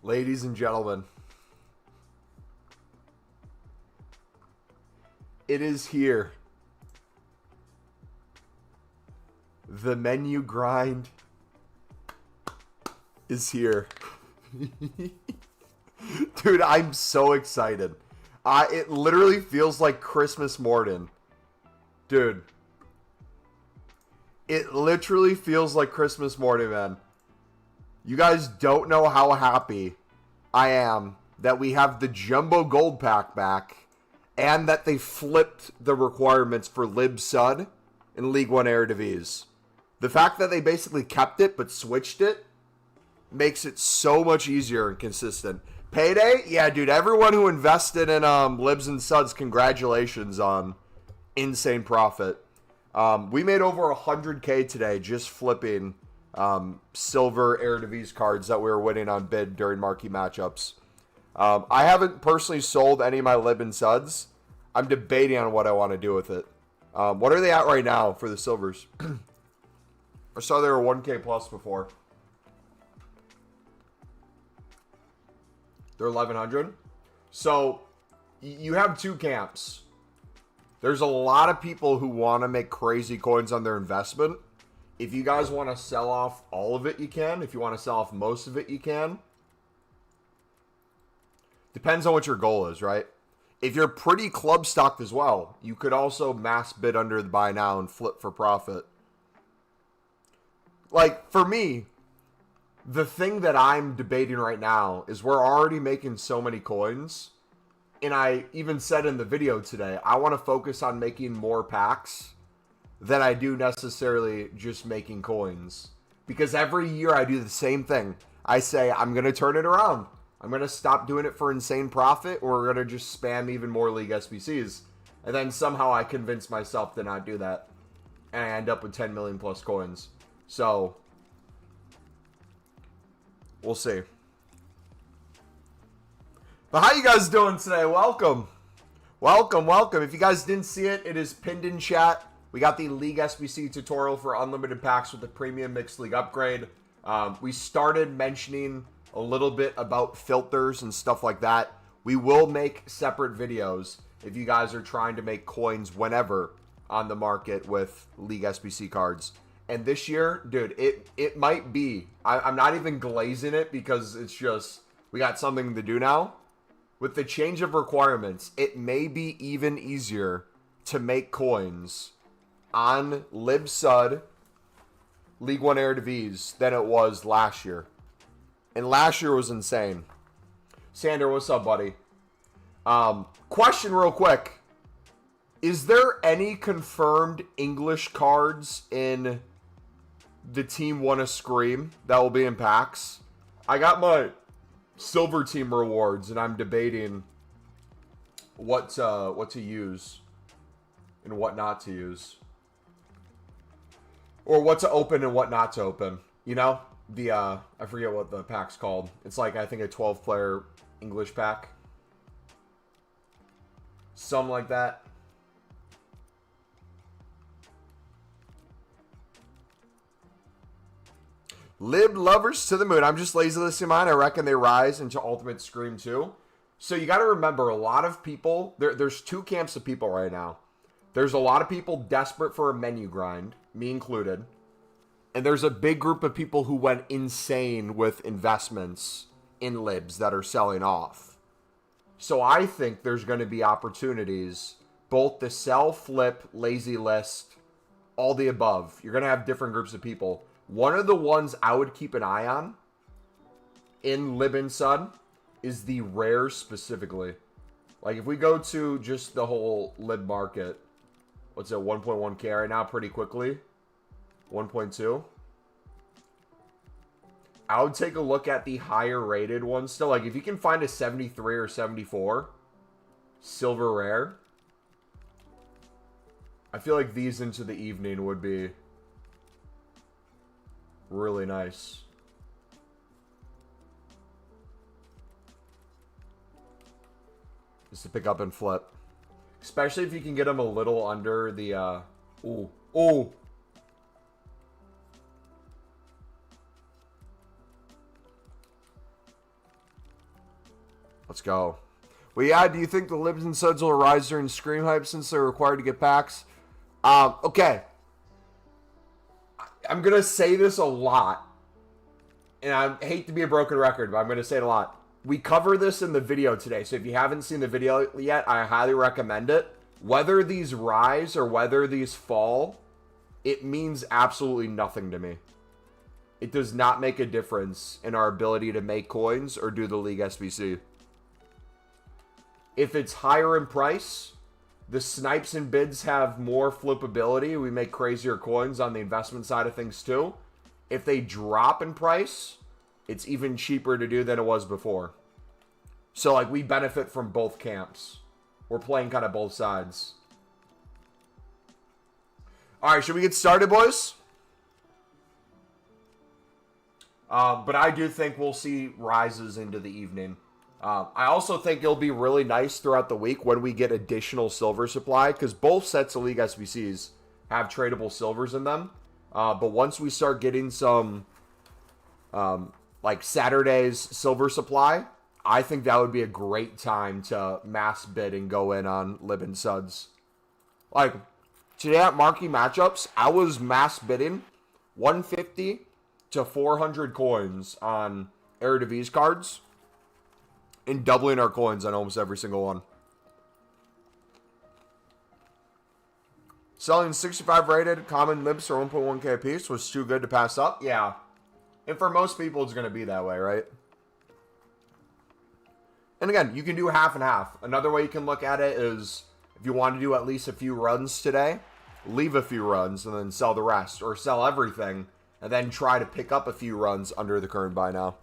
Ladies and gentlemen, it is here. The menu grind is here. Dude, I'm so excited. It literally feels like Christmas morning. Dude. It literally feels like Christmas morning, man. You guys don't know how happy I am that we have the Jumbo Gold Pack back and that they flipped the requirements for Lib Sud and League One Eredivisie. The fact that they basically kept it but switched it makes it so much easier and consistent. Payday? Yeah, dude, everyone who invested in Libs and Suds, congratulations on insane profit. We made over 100K today just flipping silver Eredivisie cards that we were winning on bid during marquee matchups. I haven't personally sold any of my Lib and Suds. I'm debating on what I want to do with it. What are they at right now for the silvers? I saw they were 1K plus before. They're 1,100. So you have two camps. There's a lot of people who want to make crazy coins on their investment. If you guys want to sell off all of it, you can. If you want to sell off most of it, you can. Depends on what your goal is, right? If you're pretty club stocked as well, you could also mass bid under the buy now and flip for profit. Like, for me, the thing that I'm debating right now is we're already making so many coins. And I even said in the video today, I want to focus on making more packs than I do necessarily just making coins. Because every year I do the same thing. I say, I'm going to turn it around. I'm going to stop doing it for insane profit, or we're going to just spam even more League SBCs. And then somehow I convince myself to not do that. And I end up with 10 million plus coins. So, we'll see. But how you guys doing today? Welcome. Welcome, welcome. If you guys didn't see it, it is pinned in chat. We got the League SBC tutorial for unlimited packs with the premium mixed league upgrade. We started mentioning a little bit about filters and stuff like that. We will make separate videos if you guys are trying to make coins whenever on the market with League SBC cards. And this year, dude, it might be. I'm not even glazing it because it's just, we got something to do now. With the change of requirements, it may be even easier to make coins on Lib Sud League One Eredivisie than it was last year. And last year was insane. Sander, what's up, buddy? Question real quick. Is there any confirmed English cards in the Team Wanna Scream that will be in packs? I got my silver team rewards and I'm debating what to use and what not to use. Or what to open and what not to open. You know? The I forget what the pack's called. It's like, I think, a 12-player English pack. Something like that. Lib lovers to the moon. I'm just lazy listing mine. I reckon they rise into Ultimate Scream 2. So you got to remember, a lot of people, there's two camps of people right now. There's a lot of people desperate for a menu grind, me included. And there's a big group of people who went insane with investments in Libs that are selling off. So I think there's going to be opportunities both to sell, flip, lazy list, all the above. You're going to have different groups of people. One of the ones I would keep an eye on in Lib and Sud is the rares specifically. Like, if we go to just the whole Lib market, what's it, 1.1k right now, pretty quickly. 1.2. I would take a look at the higher rated ones still. Like, if you can find a 73 or 74 silver rare, I feel like these into the evening would be really nice. Just to pick up and flip. Especially if you can get them a little under the, ooh. Let's go. Well, yeah, do you think the Libs and Suds will rise during Scream Hype since they're required to get packs? Okay. I'm going to say this a lot. And I hate to be a broken record, but I'm going to say it a lot. We cover this in the video today, so if you haven't seen the video yet, I highly recommend it. Whether these rise or whether these fall, it means absolutely nothing to me. It does not make a difference in our ability to make coins or do the League SBC. If it's higher in price, the snipes and bids have more flippability. We make crazier coins on the investment side of things too. If they drop in price, it's even cheaper to do than it was before. So, like, we benefit from both camps. We're playing kind of both sides. All right, should we get started, boys? But I do think we'll see rises into the evening. I also think it'll be really nice throughout the week when we get additional silver supply, because both sets of League SBCs have tradable silvers in them. But once we start getting some, like, Saturday's silver supply, I think that would be a great time to mass bid and go in on Lib and Suds. Like, today at Marquee Matchups, I was mass bidding 150 to 400 coins on Eredivisie cards and doubling our coins on almost every single one. Selling 65 rated common Libs for 1.1k a piece was too good to pass up. Yeah. And for most people, it's going to be that way, right? And again, you can do half and half. Another way you can look at it is if you want to do at least a few runs today, leave a few runs and then sell the rest. Or sell everything and then try to pick up a few runs under the current buy now.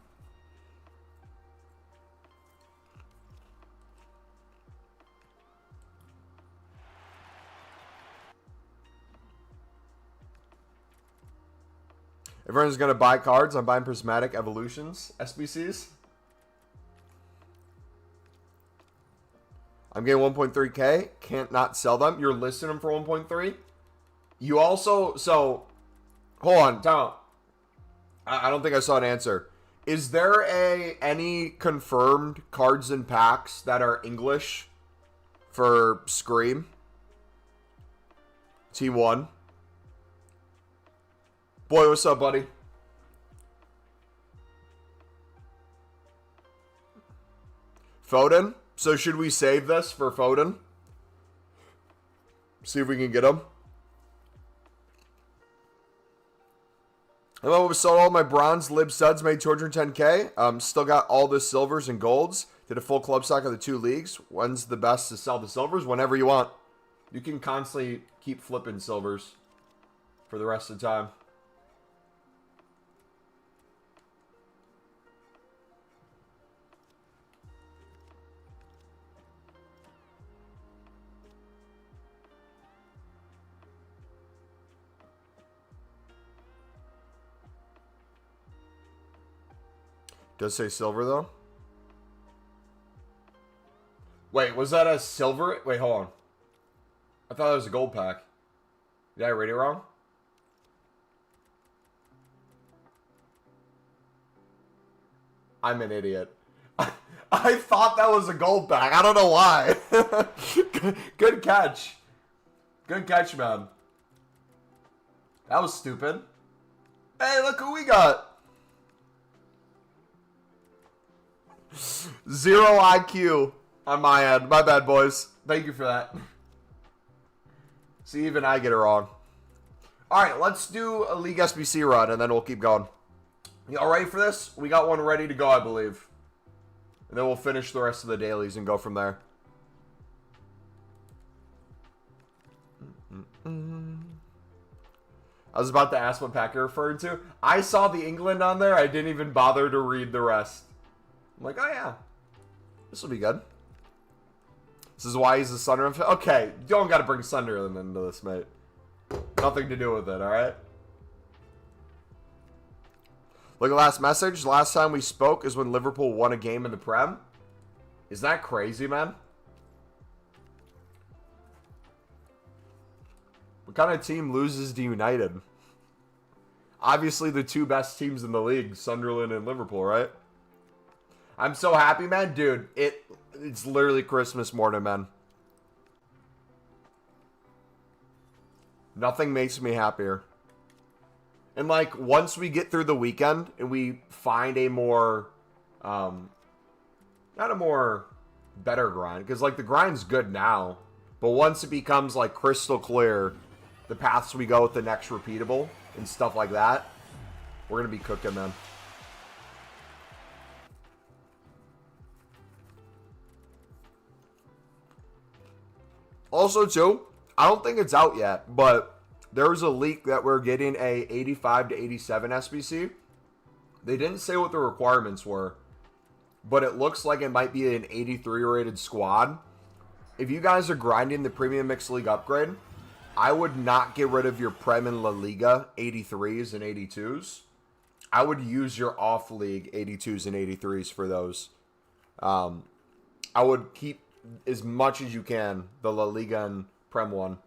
Everyone's going to buy cards. I'm buying Prismatic Evolutions, SBCs. I'm getting 1.3k. Can't not sell them. You're listing them for 1.3. You also, so, hold on, time out. I don't think I saw an answer. Is there any confirmed cards and packs that are English for Scream? T1. Boy, what's up, buddy? Foden? So should we save this for Foden? See if we can get him. Hello, sold all my bronze Lib Suds, made 210k. Still got all the silvers and golds. Did a full club stock of the 2 leagues. When's the best to sell the silvers? Whenever you want. You can constantly keep flipping silvers for the rest of the time. Does say silver, though? Wait, was that a silver? Wait, hold on. I thought it was a gold pack. Did I read it wrong? I'm an idiot. I thought that was a gold pack. I don't know why. Good catch. Good catch, man. That was stupid. Hey, look who we got. 0 IQ on my end. My bad, boys. Thank you for that. See, even I get it wrong. Alright, let's do a League SBC run, and then we'll keep going. You all ready for this? We got one ready to go, I believe. And then we'll finish the rest of the dailies and go from there. I was about to ask what pack you're referring to. I saw the England on there. I didn't even bother to read the rest. I'm like, oh yeah, this will be good. This is why he's the Sunderland fan. Okay, you don't got to bring Sunderland into this, mate. Nothing to do with it, all right? Look at last message. Last time we spoke is when Liverpool won a game in the Prem. Is that crazy, man? What kind of team loses to United? Obviously the two best teams in the league, Sunderland and Liverpool, right? I'm so happy, man. Dude, it's literally Christmas morning, man. Nothing makes me happier. And, like, once we get through the weekend and we find a more, not a more better grind, because, like, the grind's good now, but once it becomes, like, crystal clear, the paths we go with the next repeatable and stuff like that, we're going to be cooking, man. Also, too, I don't think it's out yet, but there was a leak that we're getting a 85 to 87 SBC. They didn't say what the requirements were, but it looks like it might be an 83 rated squad. If you guys are grinding the Premium Mixed League upgrade, I would not get rid of your Prem and La Liga 83s and 82s. I would use your off-league 82s and 83s for those. I would keep as much as you can the La Liga and Prem one.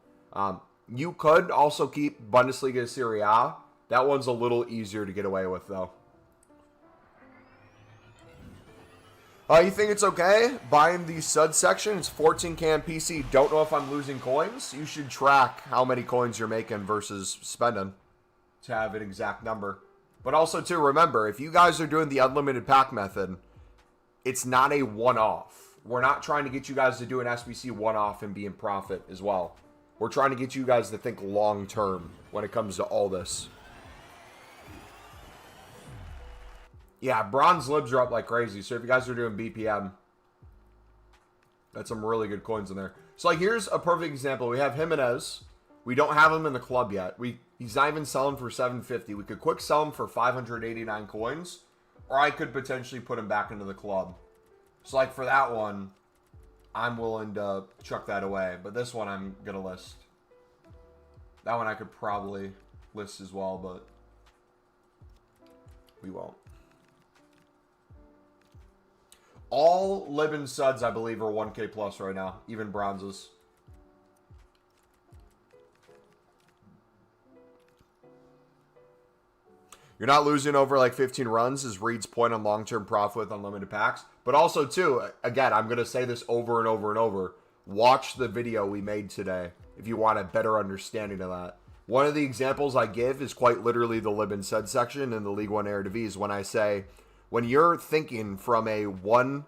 You could also keep Bundesliga Serie A. That one's a little easier to get away with, though. You think it's okay buying the SUD section? It's 14K on PC. Don't know if I'm losing coins. You should track how many coins you're making versus spending to have an exact number. But also, too, remember, if you guys are doing the unlimited pack method, it's not a one-off. We're not trying to get you guys to do an SBC one-off and be in profit as well. We're trying to get you guys to think long-term when it comes to all this. Yeah, bronze libs are up like crazy. So if you guys are doing BPM, that's some really good coins in there. So like here's a perfect example. We have Jimenez. We don't have him in the club yet. He's not even selling for 750. We could quick sell him for 589 coins. Or I could potentially put him back into the club. So like for that one, I'm willing to chuck that away. But this one I'm going to list. That one I could probably list as well, but we won't. All Libin Suds, I believe, are 1K plus right now. Even bronzes. You're not losing over like 15 runs is Reed's point on long-term profit with unlimited packs. But also, too, again, I'm going to say this over and over and over. Watch the video we made today if you want a better understanding of that. One of the examples I give is quite literally the Libin Sud section in the League One Eredivisie when I say, when you're thinking from a one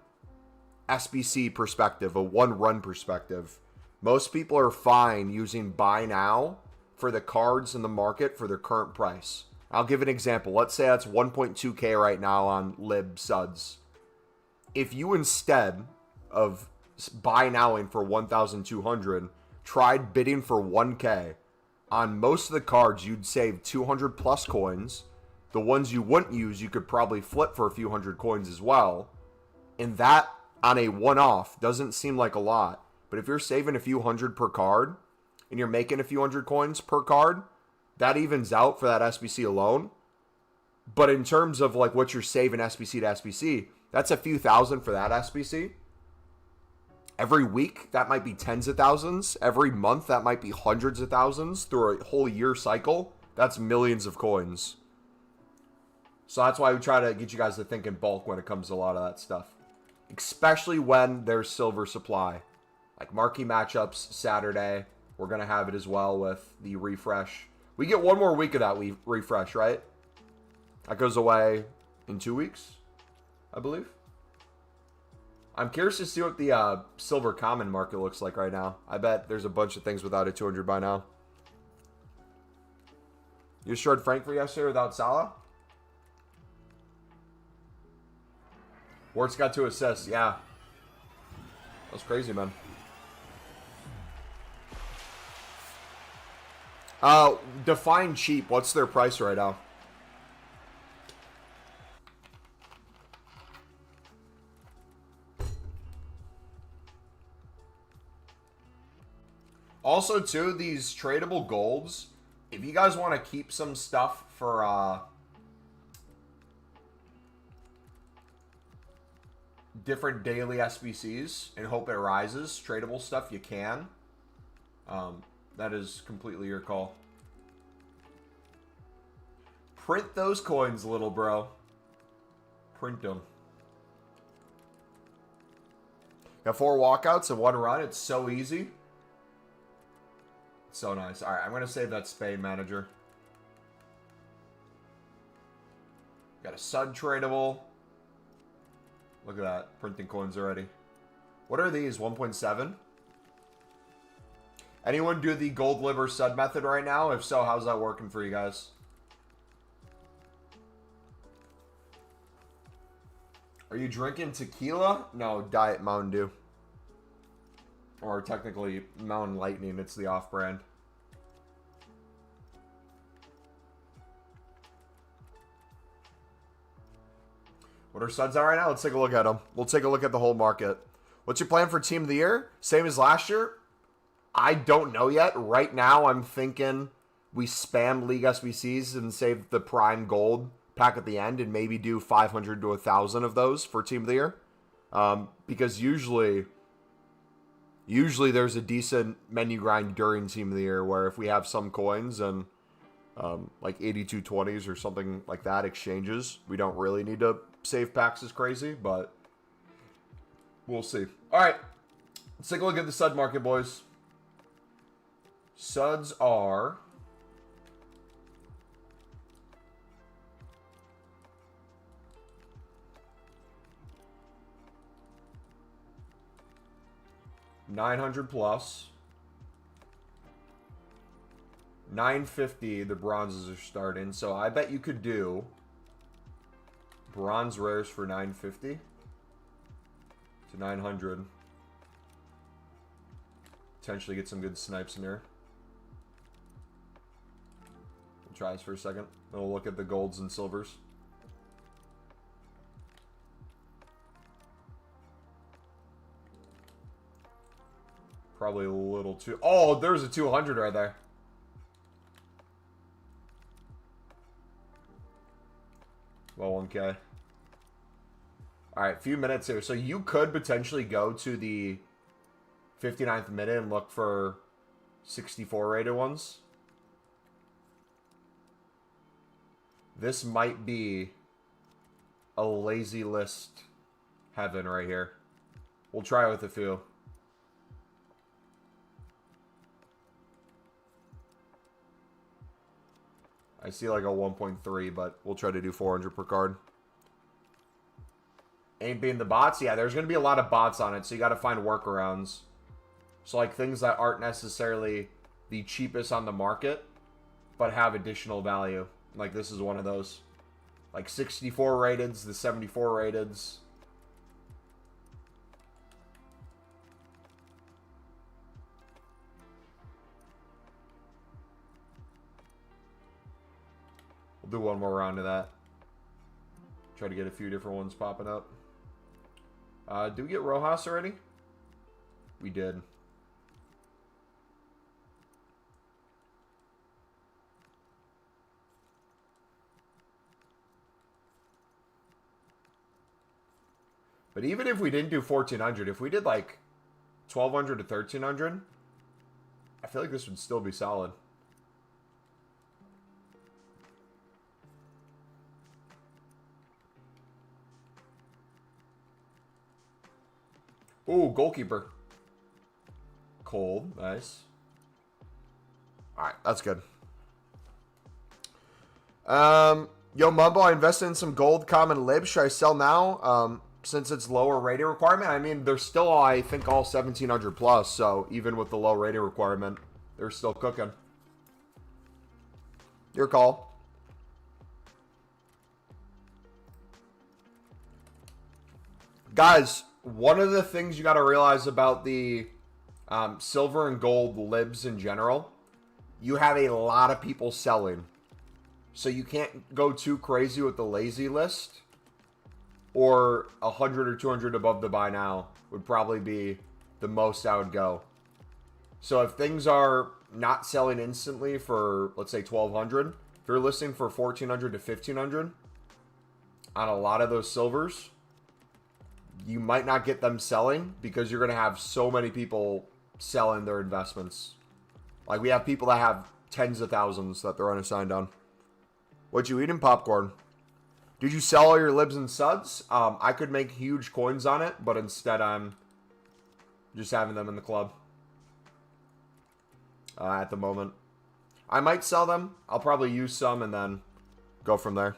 SBC perspective, a one run perspective, most people are fine using buy now for the cards in the market for their current price. I'll give an example. Let's say that's 1.2K right now on Lib Suds. If you instead of buy nowing for 1,200 tried bidding for 1K, on most of the cards you'd save 200 plus coins. The ones you wouldn't use, you could probably flip for a few hundred coins as well. And that, on a one-off, doesn't seem like a lot. But if you're saving a few hundred per card, and you're making a few hundred coins per card, that evens out for that SBC alone. But in terms of like what you're saving SBC to SBC, that's a few thousand for that SBC. Every week, that might be tens of thousands. Every month, that might be hundreds of thousands. Through a whole year cycle, that's millions of coins. So that's why we try to get you guys to think in bulk when it comes to a lot of that stuff. Especially when there's silver supply. Like marquee matchups Saturday. We're going to have it as well with the refresh. We get one more week of that refresh, right? That goes away in 2 weeks, I believe. I'm curious to see what the silver common market looks like right now. I bet there's a bunch of things without a 200 by now. You showed Frankfurt yesterday without Salah? Wart's got 2 assists, yeah. That's crazy, man. Define cheap. What's their price right now? Also, too, these tradable golds, if you guys want to keep some stuff for different daily SBCs and hope it rises, tradable stuff, you can. That is completely your call. Print those coins, little bro. Print them. Got 4 walkouts and 1 run. It's so easy. So nice. All right, I'm going to save that Spain manager. Got a Sud tradable. Look at that. Printing coins already. What are these? 1.7? Anyone do the gold liver Sud method right now? If so, how's that working for you guys? Are you drinking tequila? No, Diet Mountain Dew. Or technically Mountain Lightning. It's the off-brand. What are Suds at right now? Let's take a look at them. We'll take a look at the whole market. What's your plan for Team of the Year? Same as last year? I don't know yet. Right now, I'm thinking we spam League SBCs and save the Prime Gold pack at the end and maybe do 500 to 1,000 of those for Team of the Year. Because usually there's a decent menu grind during Team of the Year where if we have some coins and like 8220s or something like that exchanges, we don't really need to save packs as crazy, but we'll see. All right, let's take a look at the Sud market, boys. Suds are $900 plus. $950 the bronzes are starting, so I bet you could do bronze rares for $950 to $900. Potentially get some good snipes in there. We'll try this for a second. Then we'll look at the golds and silvers. Probably a little too... Oh, there's a 200 right there. Well, 1K. Alright, few minutes here. So you could potentially go to the 59th minute and look for 64 rated ones. This might be a lazy list heaven right here. We'll try with a few. I see like a 1.3, but we'll try to do 400 per card. Ain't being the bots? Yeah, there's going to be a lot of bots on it, so you got to find workarounds. So like things that aren't necessarily the cheapest on the market, but have additional value. Like this is one of those. Like 64 rateds, the 74 rateds. We'll do one more round of that. Try to get a few different ones popping up. Did we get Rojas already? We did. But even if we didn't do 1,400, if we did like 1,200 to 1,300, I feel like this would still be solid. Ooh, goalkeeper. Cold. Nice. Alright, that's good. Yo, Mumbo, I invested in some gold common libs. Should I sell now? Since it's lower rating requirement? I mean, they're still, I think, all 1,700 plus. So, even with the low rating requirement, they're still cooking. Your call. Guys, one of the things you got to realize about the silver and gold libs in general, you have a lot of people selling. So you can't go too crazy with the lazy list, or 100 or 200 above the buy now would probably be the most I would go. So if things are not selling instantly for, let's say, 1,200, if you're listing for 1,400 to 1,500 on a lot of those silvers, you might not get them selling because you're going to have so many people selling their investments. Like, we have people that have tens of thousands that they're unassigned on. What you eating? Popcorn. Did you sell all your libs and suds? I could make huge coins on it, but instead I'm just having them in the club at the moment. I might sell them. I'll probably use some and then go from there.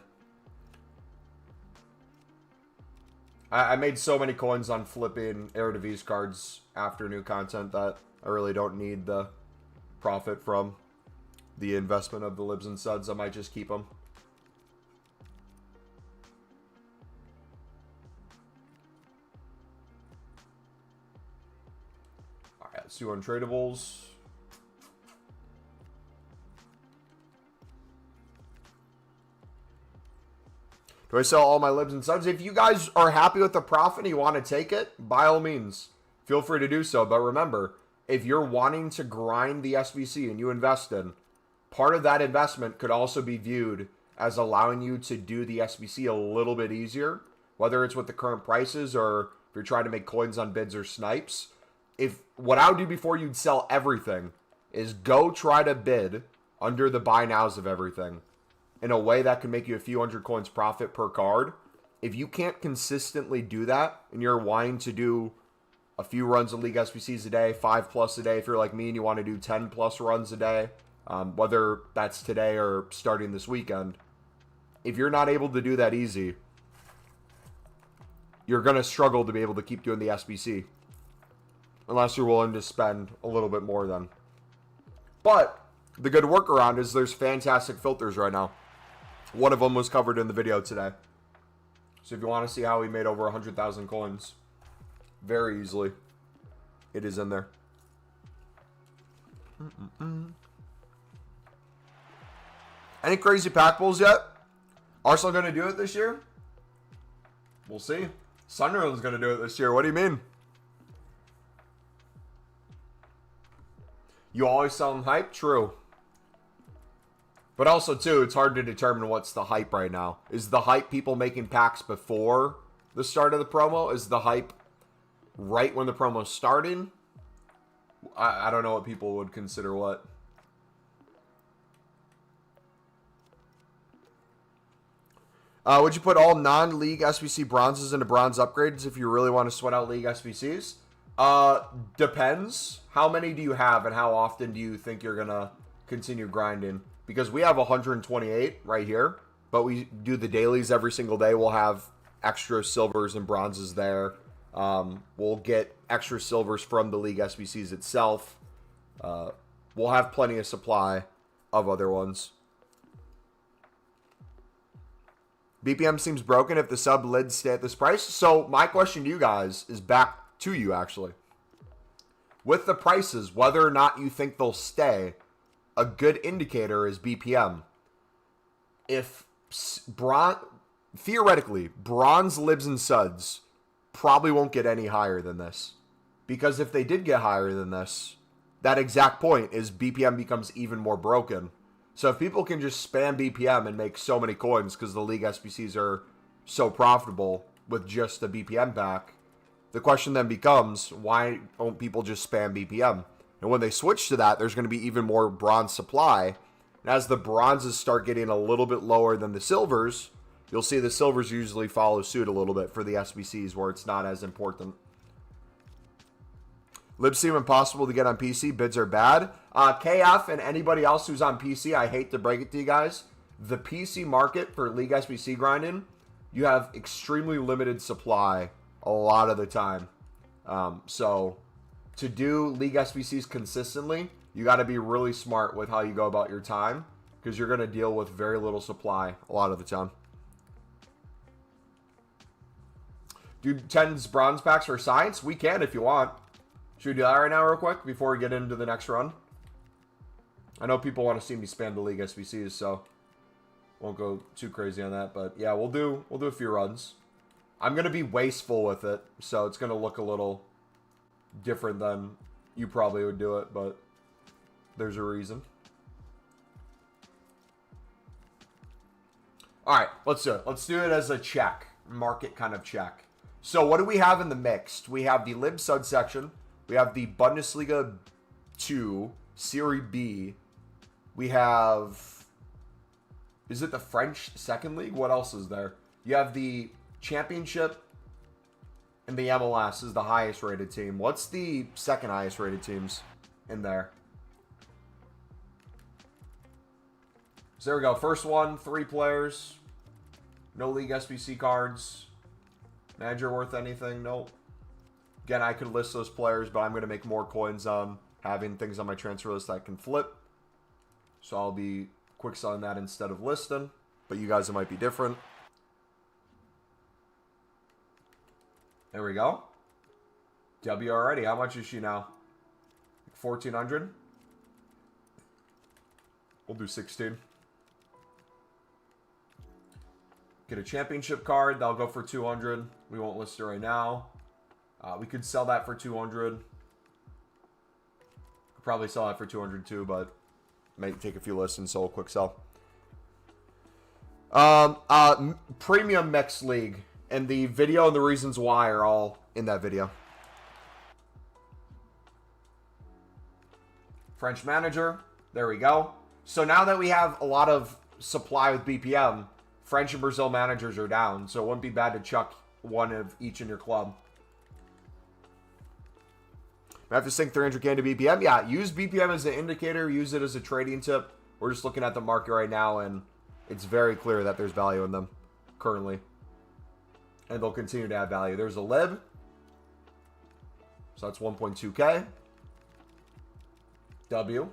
I made so many coins on flipping Eredivisie cards after new content that I really don't need the profit from the investment of the libs and suds. I might just keep them. All right, let's do untradables. Do I sell all my libs and subs? If you guys are happy with the profit and you want to take it, by all means, feel free to do so. But remember, if you're wanting to grind the SBC and you invest in, part of that investment could also be viewed as allowing you to do the SBC a little bit easier, whether it's with the current prices or if you're trying to make coins on bids or snipes. If what I would do before you'd sell everything is go try to bid under the buy nows of everything in a way that can make you a few hundred coins profit per card. If you can't consistently do that and you're wanting to do a few runs of League SBCs a day, 5+ a day, if you're like me and you want to do 10+ runs a day, whether that's today or starting this weekend, if you're not able to do that easy, you're going to struggle to be able to keep doing the SBC. Unless you're willing to spend a little bit more then. But the good workaround is there's fantastic filters right now. One of them was covered in the video today. So if you want to see how we made over 100,000 coins very easily, it is in there. Any crazy pack pulls yet? Arsenal going to do it this year? We'll see. Sunderland's going to do it this year. What do you mean? You always sell them hype? True. But also, too, it's hard to determine what's the hype right now. Is the hype people making packs before the start of the promo? Is the hype right when the promo's starting? I don't know what people would consider what. Would you put all non-league SBC bronzes into bronze upgrades if you really want to sweat out league SBCs? Depends. How many do you have and how often do you think you're going to continue grinding? Because we have 128 right here, but we do the dailies every single day. We'll have extra silvers and bronzes there. We'll get extra silvers from the league SBCs itself. We'll have plenty of supply of other ones. BPM seems broken if the sub lids stay at this price. So my question to you guys is back to you, actually. With the prices, whether or not you think they'll stay, a good indicator is BPM. If theoretically, bronze libs and suds probably won't get any higher than this. Because if they did get higher than this, that exact point is BPM becomes even more broken. So if people can just spam BPM and make so many coins because the league SBCs are so profitable with just the BPM pack, the question then becomes, why don't people just spam BPM? And when they switch to that, there's going to be even more bronze supply. And as the bronzes start getting a little bit lower than the silvers, you'll see the silvers usually follow suit a little bit for the SBCs where it's not as important. Libs seem impossible to get on PC. Bids are bad. KF and anybody else who's on PC, I hate to break it to you guys. The PC market for League SBC grinding, you have extremely limited supply a lot of the time. So to do League SBCs consistently, you got to be really smart with how you go about your time because you're going to deal with very little supply a lot of the time. Do 10's bronze packs for science? We can if you want. Should we do that right now real quick before we get into the next run? I know people want to see me spam the League SBCs, so won't go too crazy on that. But yeah, we'll do a few runs. I'm going to be wasteful with it, so it's going to look a little different than you probably would do it, but there's a reason. All right, let's do it. Let's do it as a check, market kind of check. So what do we have in the mixed? We have the Lib Sud section. We have the Bundesliga 2, Serie B. We have, is it the French second league? What else is there? You have the Championship, And the MLS is the highest rated team. What's the second highest rated teams in there? So there we go. First one, 3 players. No League SBC cards. Manager worth anything? Nope. Again, I could list those players, but I'm going to make more coins on having things on my transfer list that I can flip. So I'll be quick selling that instead of listing. But you guys, it might be different. There we go. W already. How much is she now? 1,400? We'll do 16. Get a championship card. That'll go for 200. We won't list it right now. We could sell that for 200. Could probably sell that for 200 too, but might take a few lists and sell a quick sell. Premium Mix League. And the video and the reasons why are all in that video. French manager. There we go. So now that we have a lot of supply with BPM, French and Brazil managers are down. So it wouldn't be bad to chuck one of each in your club. I have to sink 300K into BPM. Yeah, use BPM as an indicator. Use it as a trading tip. We're just looking at the market right now, and it's very clear that there's value in them currently. And they'll continue to add value. There's a lib. So that's 1.2K. W.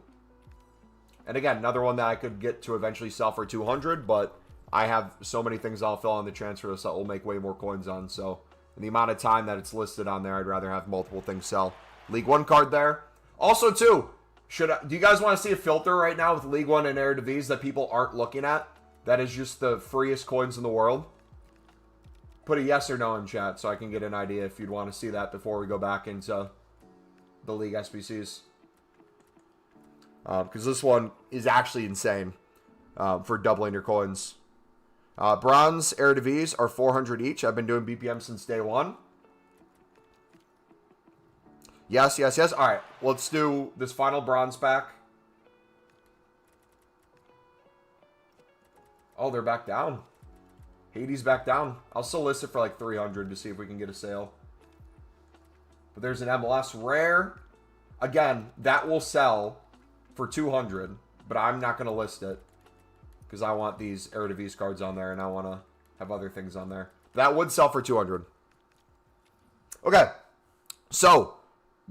And again, another one that I could get to eventually sell for 200, but I have so many things I'll fill on the transfer list that will make way more coins on. So in the amount of time that it's listed on there, I'd rather have multiple things sell. League One card there. Also, too, do you guys want to see a filter right now with League One and Eredivisie that people aren't looking at? That is just the freest coins in the world. Put a yes or no in chat so I can get an idea if you'd want to see that before we go back into the League SBCs. Because this one is actually insane for doubling your coins. Bronze Eredivisie are 400 each. I've been doing BPM since day one. Yes, yes, yes. All right, let's do this final bronze pack. Oh, they're back down. Hades back down. I'll still list it for like 300 to see if we can get a sale. But there's an MLS rare. Again, that will sell for 200, but I'm not going to list it because I want these Eredivisie cards on there and I want to have other things on there. That would sell for 200. Okay, so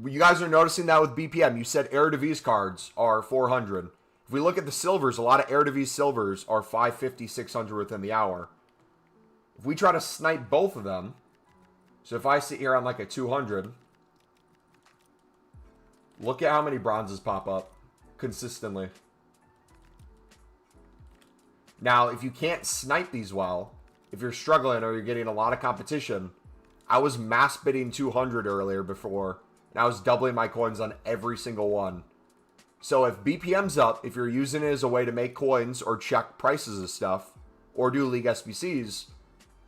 you guys are noticing that with BPM. You said Eredivisie cards are 400. If we look at the silvers, a lot of Eredivisie silvers are 550, 600 within the hour. If we try to snipe both of them, so if I sit here on like a 200, look at how many bronzes pop up consistently. Now, if you can't snipe these well, if you're struggling or you're getting a lot of competition, I was mass bidding 200 earlier before, and I was doubling my coins on every single one. So if BPM's up, if you're using it as a way to make coins or check prices of stuff, or do League SBCs,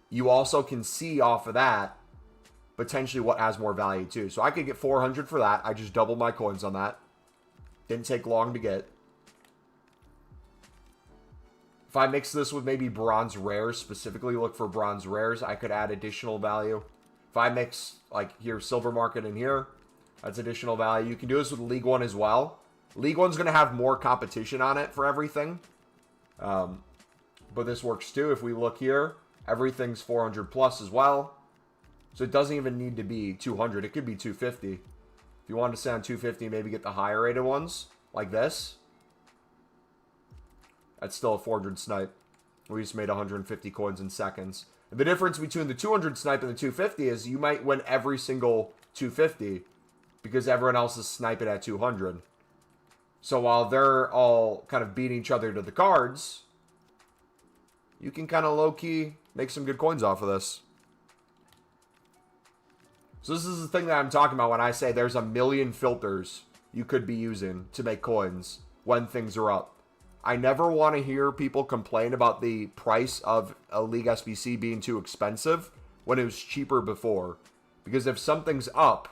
you also can see off of that potentially what has more value too. So I could get 400 for that. I just doubled my coins on that. Didn't take long to get. If I mix this with maybe bronze rares, specifically look for bronze rares, I could add additional value. If I mix like here silver market in here, that's additional value. You can do this with League One as well. League One's going to have more competition on it for everything. But this works too. If we look here, everything's 400 plus as well. So it doesn't even need to be 200. It could be 250. If you wanted to stay on 250, maybe get the higher rated ones like this. That's still a 400 snipe. We just made 150 coins in seconds. And the difference between the 200 snipe and the 250 is you might win every single 250 because everyone else is sniping at 200. So while they're all kind of beating each other to the cards, you can kind of low-key make some good coins off of this. So this is the thing that I'm talking about when I say there's a million filters you could be using to make coins when things are up. I never want to hear people complain about the price of a League SBC being too expensive when it was cheaper before. Because if something's up,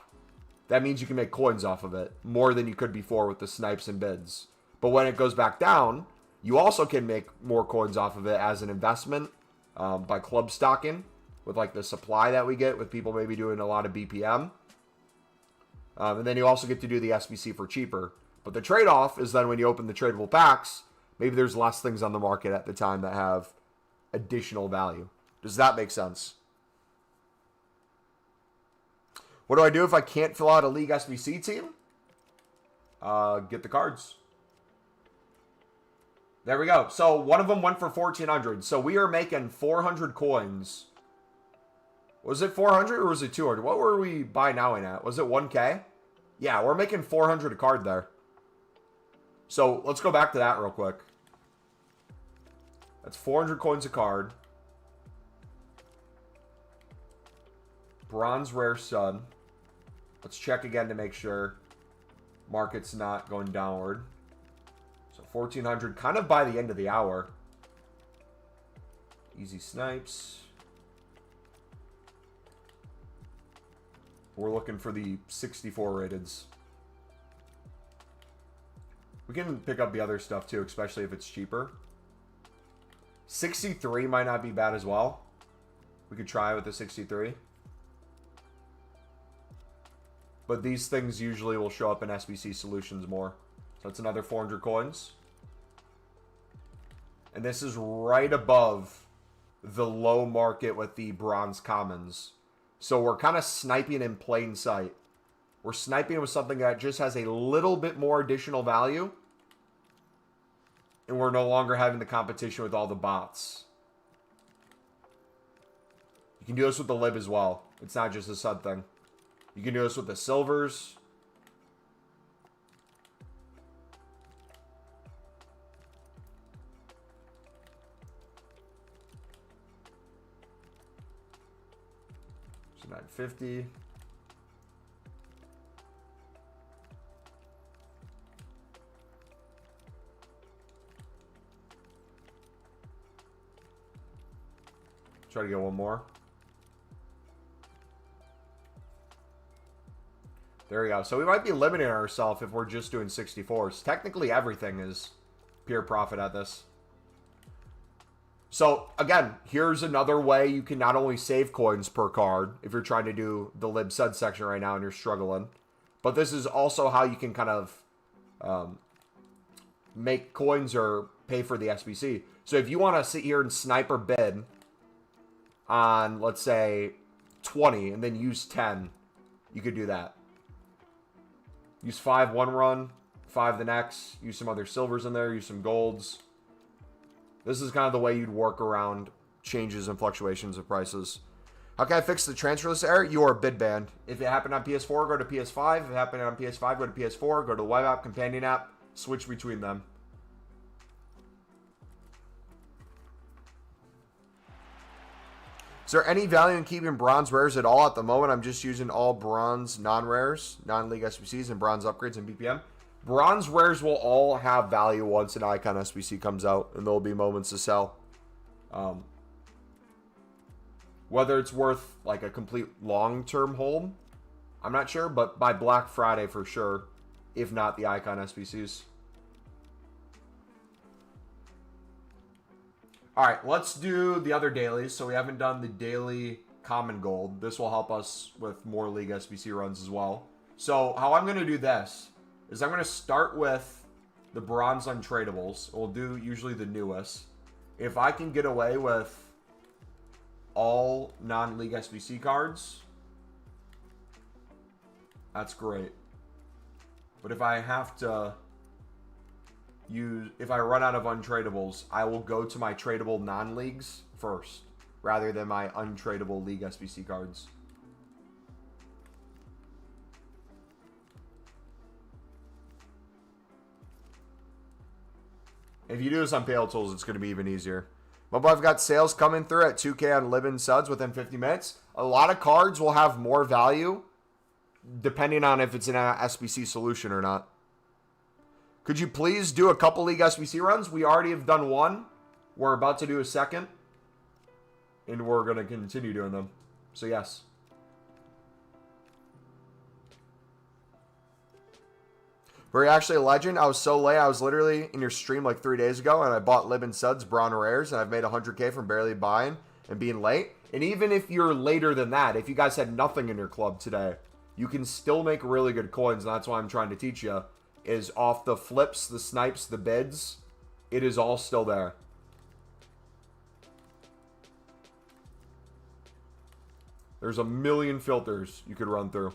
that means you can make coins off of it more than you could before with the snipes and bids. But when it goes back down, you also can make more coins off of it as an investment by club stocking. with like the supply that we get with people maybe doing a lot of BPM. And then you also get to do the SBC for cheaper. But the trade-off is then when you open the tradable packs, maybe there's less things on the market at the time that have additional value. Does that make sense? What do I do if I can't fill out a League SBC team? Get the cards. There we go. So one of them went for 1,400. So we are making 400 coins. Was it 400 or was it 200? What were we buy nowing at? Was it 1K? Yeah, we're making 400 a card there. So let's go back to that real quick. That's 400 coins a card. Bronze rare stud. Let's check again to make sure market's not going downward. So 1,400 kind of by the end of the hour. Easy snipes. We're looking for the 64 rateds. We can pick up the other stuff too, especially if it's cheaper. 63 might not be bad as well. We could try with the 63. But these things usually will show up in SBC Solutions more. So that's another 400 coins. And this is right above the low market with the bronze commons. So we're kind of sniping in plain sight. We're sniping with something that just has a little bit more additional value. And we're no longer having the competition with all the bots. You can do this with the lib as well. It's not just a sud thing. You can do this with the silvers. So 950. Try to get one more. There we go. So we might be limiting ourselves if we're just doing 64s. Technically, everything is pure profit at this. So, again, here's another way you can not only save coins per card if you're trying to do the lib sud section right now and you're struggling, but this is also how you can kind of make coins or pay for the SBC. So if you want to sit here and snipe or bid on, let's say, 20 and then use 10, you could do that. Use 5 one run, 5 the next, use some other silvers in there, use some golds. This is kind of the way you'd work around changes and fluctuations of prices. How can I fix the transfer list error? You are bid banned. If it happened on PS4, go to PS5. If it happened on PS5, go to PS4. Go to the web app, companion app, switch between them. Is there any value in keeping bronze rares at all at the moment? I'm just using all bronze non-rares, non-league SBCs, and bronze upgrades and BPM. Bronze rares will all have value once an icon SBC comes out, and there'll be moments to sell. Whether it's worth like a complete long-term hold, I'm not sure, but by Black Friday for sure, if not the icon SBCs. All right, let's do the other dailies. So we haven't done the daily common gold. This will help us with more league SBC runs as well. So how I'm going to do this is I'm going to start with the bronze untradables. We'll do usually the newest. If I can get away with all non-league SBC cards, that's great. But if I have to if I run out of untradables, I will go to my tradable non-leagues first, rather than my untradable league SBC cards. If you do this on Pale Tools, it's going to be even easier. But I've got sales coming through at 2K on Living Suds within 50 minutes. A lot of cards will have more value depending on if it's an SBC solution or not. Could you please do a couple league SBC runs? We already have done one. We're about to do a second. And we're going to continue doing them. So yes. Were you actually a legend? I was so late. I was literally in your stream like 3 days ago. And I bought Lib and Suds, Braun Rares. And I've made 100K from barely buying. and being late. And even if you're later than that, if you guys had nothing in your club today, you can still make really good coins. And that's why I'm trying to teach you, is off the flips, the snipes, the bids, it is all still there. There's a million filters you could run through.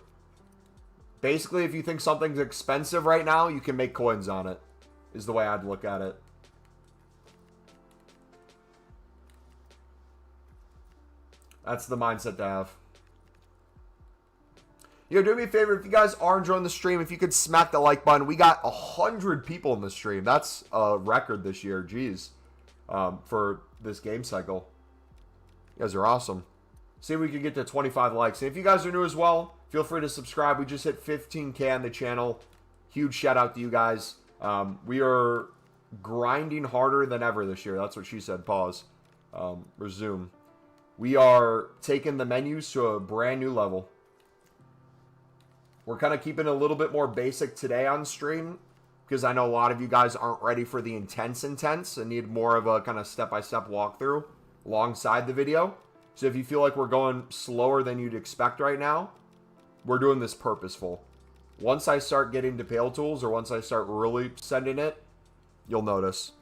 Basically, if you think something's expensive right now, you can make coins on it, is the way I'd look at it. That's the mindset to have. Yo, do me a favor, if you guys are enjoying the stream, if you could smack the like button. We got 100 people in the stream. That's a record this year, jeez, for this game cycle. You guys are awesome. See if we can get to 25 likes. And if you guys are new as well, feel free to subscribe. We just hit 15K on the channel. Huge shout out to you guys. We are grinding harder than ever this year. That's what she said. Pause. Resume. We are taking the menus to a brand new level. We're kind of keeping it a little bit more basic today on stream, because I know a lot of you guys aren't ready for the intense and need more of a kind of step-by-step walkthrough alongside the video. So if you feel like we're going slower than you'd expect right now, we're doing this purposeful. Once I start getting to Pale Tools, or once I start really sending it, you'll notice.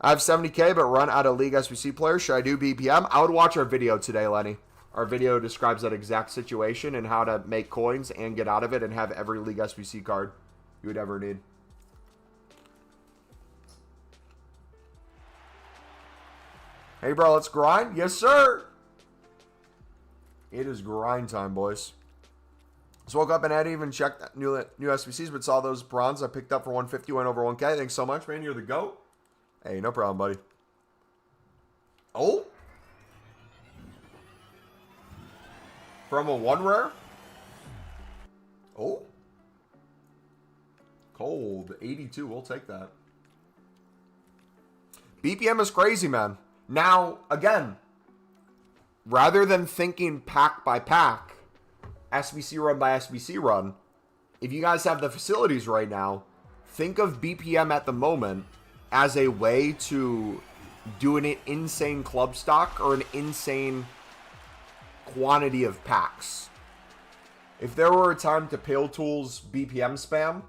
I have 70K, but run out of League SBC players. Should I do BPM? I would watch our video today, Lenny. Our video describes that exact situation and how to make coins and get out of it and have every League SBC card you would ever need. Hey, bro, let's grind. Yes, sir. It is grind time, boys. Just woke up and I hadn't even checked new SBCs, but saw those bronze I picked up for 150, went over 1K. Thanks so much, man. You're the GOAT. Hey, no problem, buddy. Oh. From a 1 rare. Oh. Cold. 82. We'll take that. BPM is crazy, man. Now, again, rather than thinking pack by pack, SBC run by SBC run, if you guys have the facilities right now, think of BPM at the moment as a way to do an insane club stock or an insane quantity of packs. If there were a time to Pale Tools BPM spam,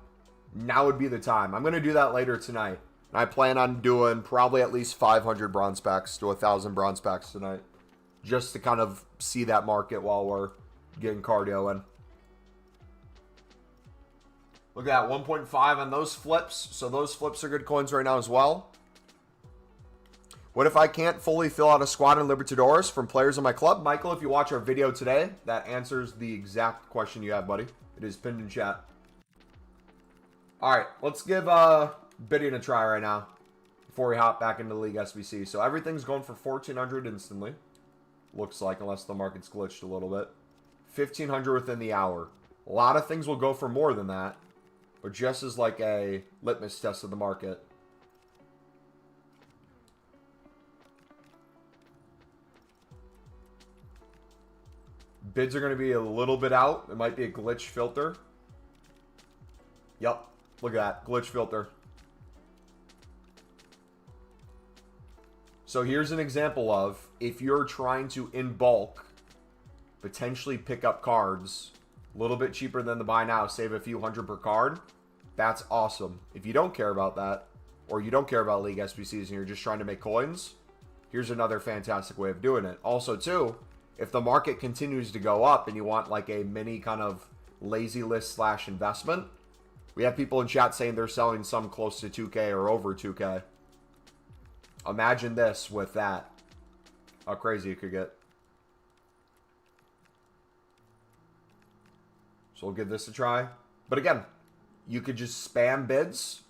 now would be the time. I'm going to do that later tonight. I plan on doing probably at least 500 bronze packs to 1,000 bronze packs tonight, just to kind of see that market while we're getting cardio in. Look at that, 1.5 on those flips. So those flips are good coins right now as well. What if I can't fully fill out a squad in Libertadores from players in my club? Michael, if you watch our video today, that answers the exact question you have, buddy. It is pinned in chat. All right, let's give bidding a try right now before we hop back into League SBC. So everything's going for 1,400 instantly. Looks like, unless the market's glitched a little bit. 1,500 within the hour. A lot of things will go for more than that, but just as like a litmus test of the market. Bids are going to be a little bit out. It might be a glitch filter. Yep. Look at that. Glitch filter. So here's an example of, if you're trying to, in bulk, potentially pick up cards a little bit cheaper than the buy now, save a few hundred per card, that's awesome. If you don't care about that, or you don't care about League SBCs and you're just trying to make coins, here's another fantastic way of doing it. Also, too, if the market continues to go up and you want like a mini kind of lazy list / investment, we have people in chat saying they're selling some close to 2K or over 2K. Imagine this with that. How crazy it could get. So we'll give this a try. But again, you could just spam bids.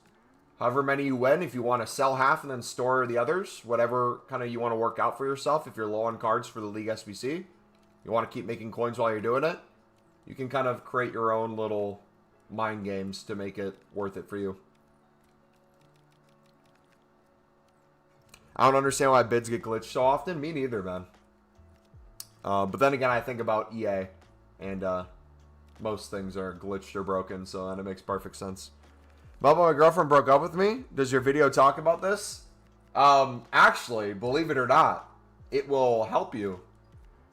However many you win, if you want to sell half and then store the others, whatever kind of you want to work out for yourself. If you're low on cards for the League SBC, you want to keep making coins while you're doing it, you can kind of create your own little mind games to make it worth it for you. I don't understand why bids get glitched so often. Me neither, man. But then again, I think about EA, and most things are glitched or broken, so then it makes perfect sense. Bubba, my girlfriend broke up with me. Does your video talk about this? Actually, believe it or not, it will help you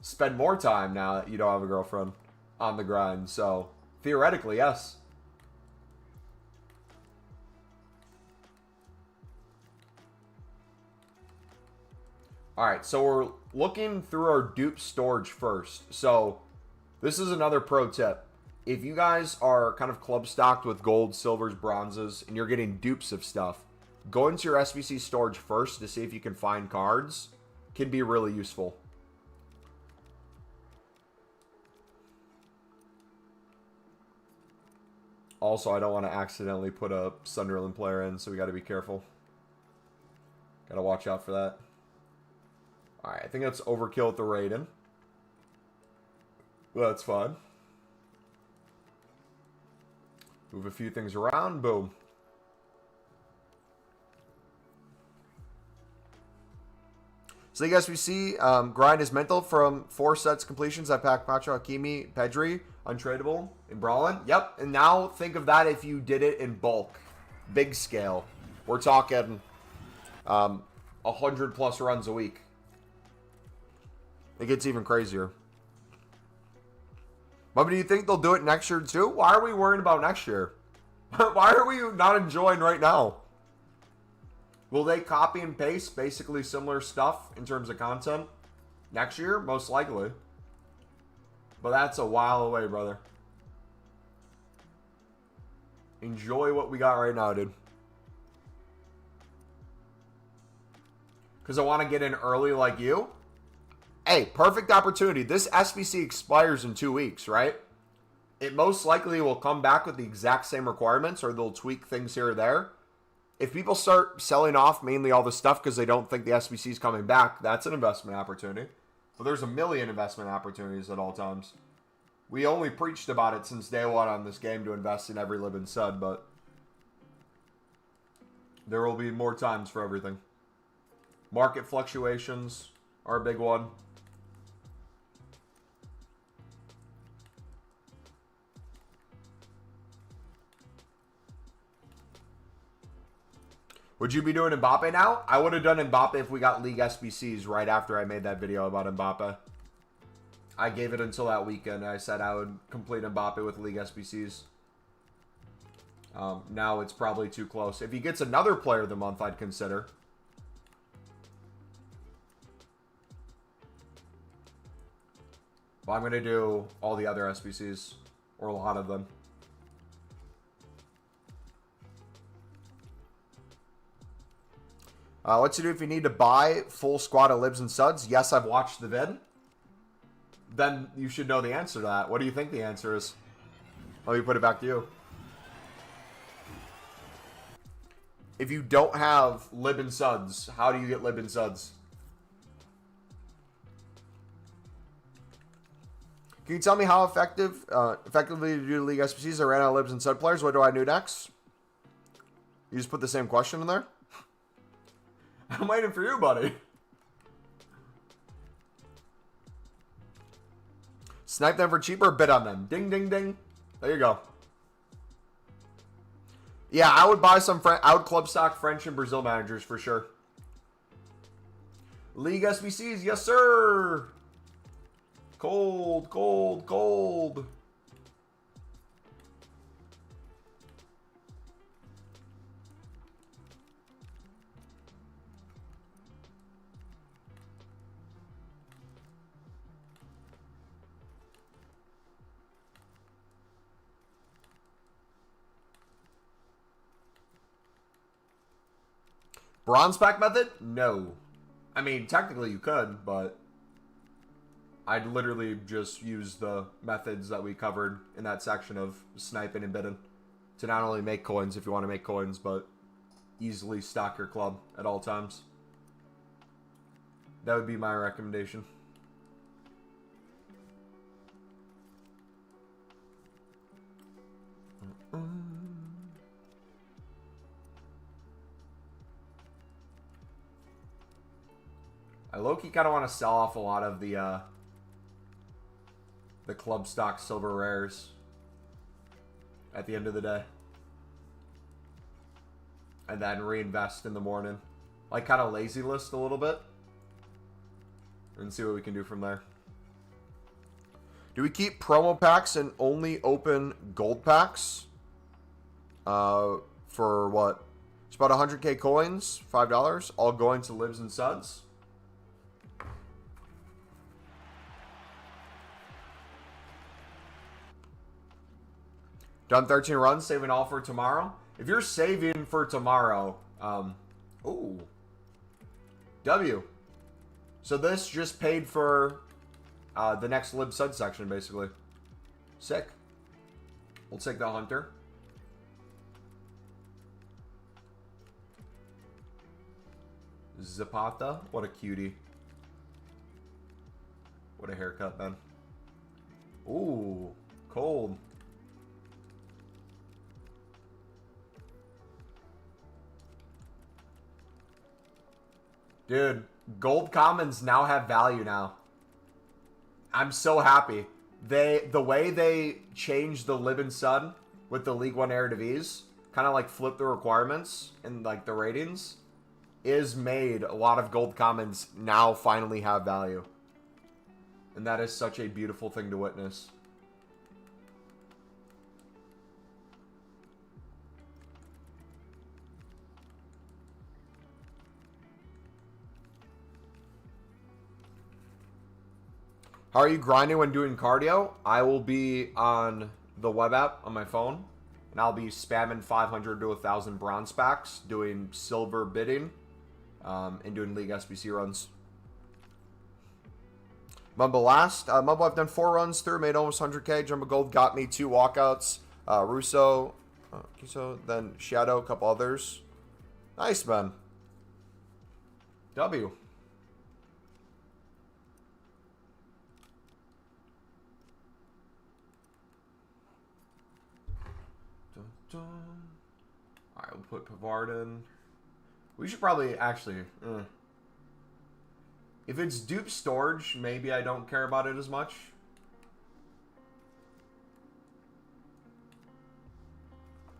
spend more time now that you don't have a girlfriend on the grind. So, theoretically, yes. Alright, so we're looking through our dupe storage first. So, this is another pro tip. If you guys are kind of club stocked with gold, silvers, bronzes, and you're getting dupes of stuff, go into your SBC storage first to see if you can find cards. Can be really useful. Also, I don't want to accidentally put a Sunderland player in, so we got to be careful. Got to watch out for that. Alright, I think that's overkill with the Raiden. Well, that's fine. Move a few things around. Boom. So I guess we see grind is mental from 4 sets completions. I pack Pacho, Hakimi, Pedri, untradeable in Brawlin. Yep. And now think of that if you did it in bulk. Big scale. We're talking 100 plus runs a week. It gets even crazier. But do you think they'll do it next year too? Why are we worrying about next year? Why are we not enjoying right now? Will they copy and paste basically similar stuff in terms of content next year? Most likely. But that's a while away, brother. Enjoy what we got right now, dude. Because I want to get in early like you. Hey, perfect opportunity. This SBC expires in 2 weeks, right? It most likely will come back with the exact same requirements, or they'll tweak things here or there. If people start selling off mainly all the stuff because they don't think the SBC is coming back, that's an investment opportunity. But there's a million investment opportunities at all times. We only preached about it since day one on this game to invest in every living sud, but there will be more times for everything. Market fluctuations are a big one. Would you be doing Mbappe now? I would have done Mbappe if we got League SBCs right after I made that video about Mbappe. I gave it until that weekend. I said I would complete Mbappe with League SBCs. Now it's probably too close. If he gets another player of the month, I'd consider. But I'm going to do all the other SBCs, or a lot of them. What to do if you need to buy full squad of libs and suds? Yes, I've watched the vid. Then you should know the answer to that. What do you think the answer is? Let me put it back to you. If you don't have lib and suds, how do you get lib and suds? Can you tell me how effectively to do League SPCs? I ran out of libs and sud players. What do I do next? You just put the same question in there? I'm waiting for you, buddy. Snipe them for cheaper, bid on them. Ding, ding, ding. There you go. Yeah, I would buy some. I would club stock French and Brazil managers for sure. League SBCs, yes, sir. Cold, cold, cold. Bronze pack method? No. I mean, technically you could, but I'd literally just use the methods that we covered in that section of sniping and bidding to not only make coins if you want to make coins, but easily stock your club at all times. That would be my recommendation. I low-key kind of want to sell off a lot of the club stock silver rares at the end of the day. And then reinvest in the morning. Like kind of lazy list a little bit. and see what we can do from there. Do we keep promo packs and only open gold packs? For what? It's about 100k coins, $5, all going to libs and suds. Done 13 runs, saving all for tomorrow. If you're saving for tomorrow, ooh, W. So this just paid for the next lib sud section, basically. Sick. We'll take the hunter. Zapata, what a cutie. What a haircut, man. Ooh, cold. Dude, gold commons now have value now. I'm so happy. The way they changed the Lib and Sud with the League One Eredivisie, kind of like flip the requirements and like the ratings, is made a lot of gold commons now finally have value. And that is such a beautiful thing to witness. How are you grinding when doing cardio? I will be on the web app on my phone, and I'll be spamming 500 to 1,000 bronze packs, doing silver bidding, and doing League SBC runs. Mumble I've done 4 runs through, made almost 100k. Jumbo Gold got me 2 walkouts. Russo, Kiso, then Shadow, a couple others. Nice, man. W. Alright, we'll put Pavard in. We should probably actually... If it's dupe storage, maybe I don't care about it as much.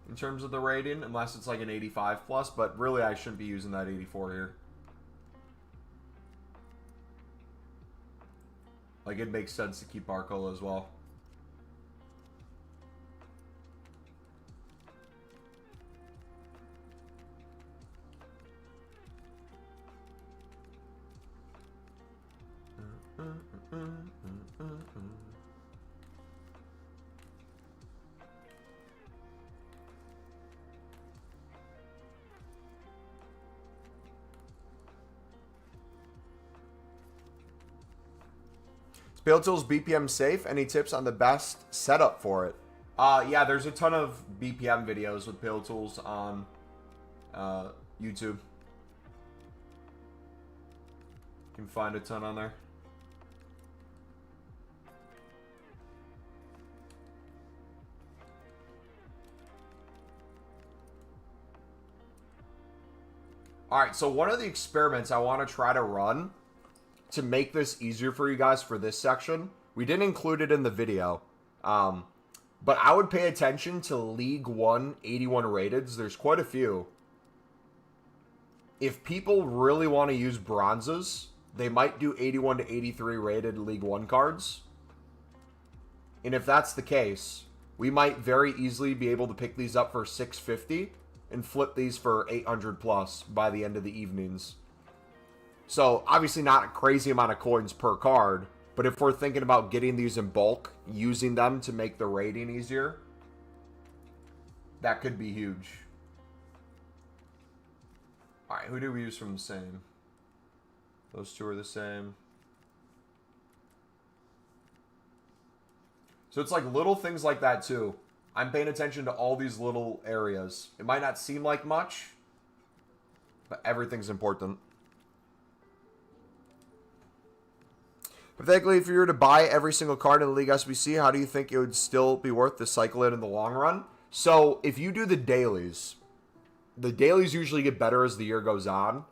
In terms of the rating, unless it's like an 85 plus, but really I shouldn't be using that 84 here. Like, it makes sense to keep Barcola as well. Tools BPM safe. Any tips on the best setup for it? Yeah, there's a ton of BPM videos with Tools on YouTube. You can find a ton on there. Alright, so one of the experiments I want to try to run to make this easier for you guys for this section, we didn't include it in the video, but I would pay attention to League 1 81 rateds. There's quite a few. If people really want to use bronzes, they might do 81 to 83 rated League 1 cards. And if that's the case, we might very easily be able to pick these up for 650 and flip these for 800 plus by the end of the evenings. So, obviously not a crazy amount of coins per card, but if we're thinking about getting these in bulk, using them to make the rating easier, that could be huge. Alright, who do we use from the same? Those two are the same. So it's like little things like that too. I'm paying attention to all these little areas. It might not seem like much, but everything's important. Hypothetically, if you were to buy every single card in the League SBC, how do you think it would still be worth to cycle it in the long run? So, if you do the dailies usually get better as the year goes on.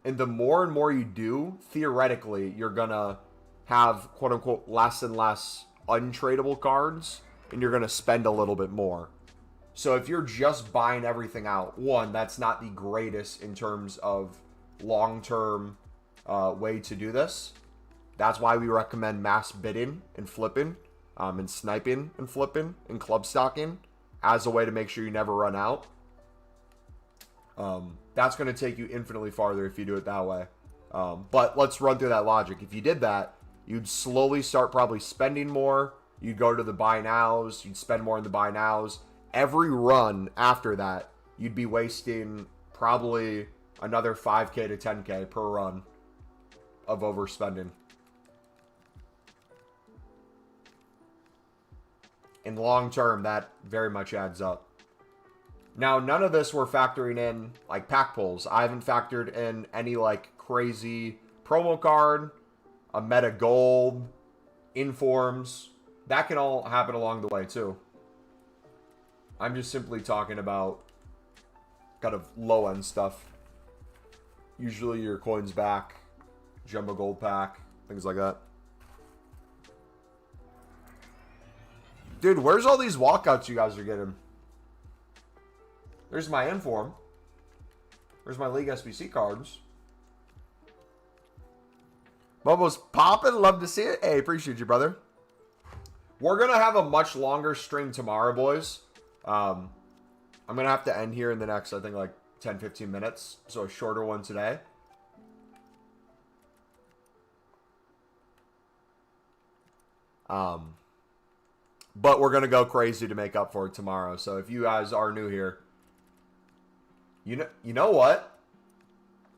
And the more and more you do, theoretically, you're going to have, quote-unquote, less and less untradeable cards. And you're going to spend a little bit more. So, if you're just buying everything out, one, that's not the greatest in terms of long-term way to do this. That's why we recommend mass bidding and flipping, and sniping and flipping and club stocking as a way to make sure you never run out. That's going to take you infinitely farther if you do it that way. But let's run through that logic. If you did that, you'd slowly start probably spending more. You'd go to the buy nows. You'd spend more in the buy nows. Every run after that, you'd be wasting probably another 5K to 10K per run of overspending. In the long term, that very much adds up. Now, none of this we're factoring in, like, pack pulls. I haven't factored in any, like, crazy promo card, a meta gold, informs. That can all happen along the way, too. I'm just simply talking about kind of low-end stuff. Usually your coins back, jumbo gold pack, things like that. Dude, where's all these walkouts you guys are getting? There's my inform. There's my League SBC cards. Bobo's popping. Love to see it. Hey, appreciate you, brother. We're going to have a much longer stream tomorrow, boys. I'm going to have to end here in the next, I think, like 10, 15 minutes. So a shorter one today. But we're going to go crazy to make up for it tomorrow. So if you guys are new here, you know what?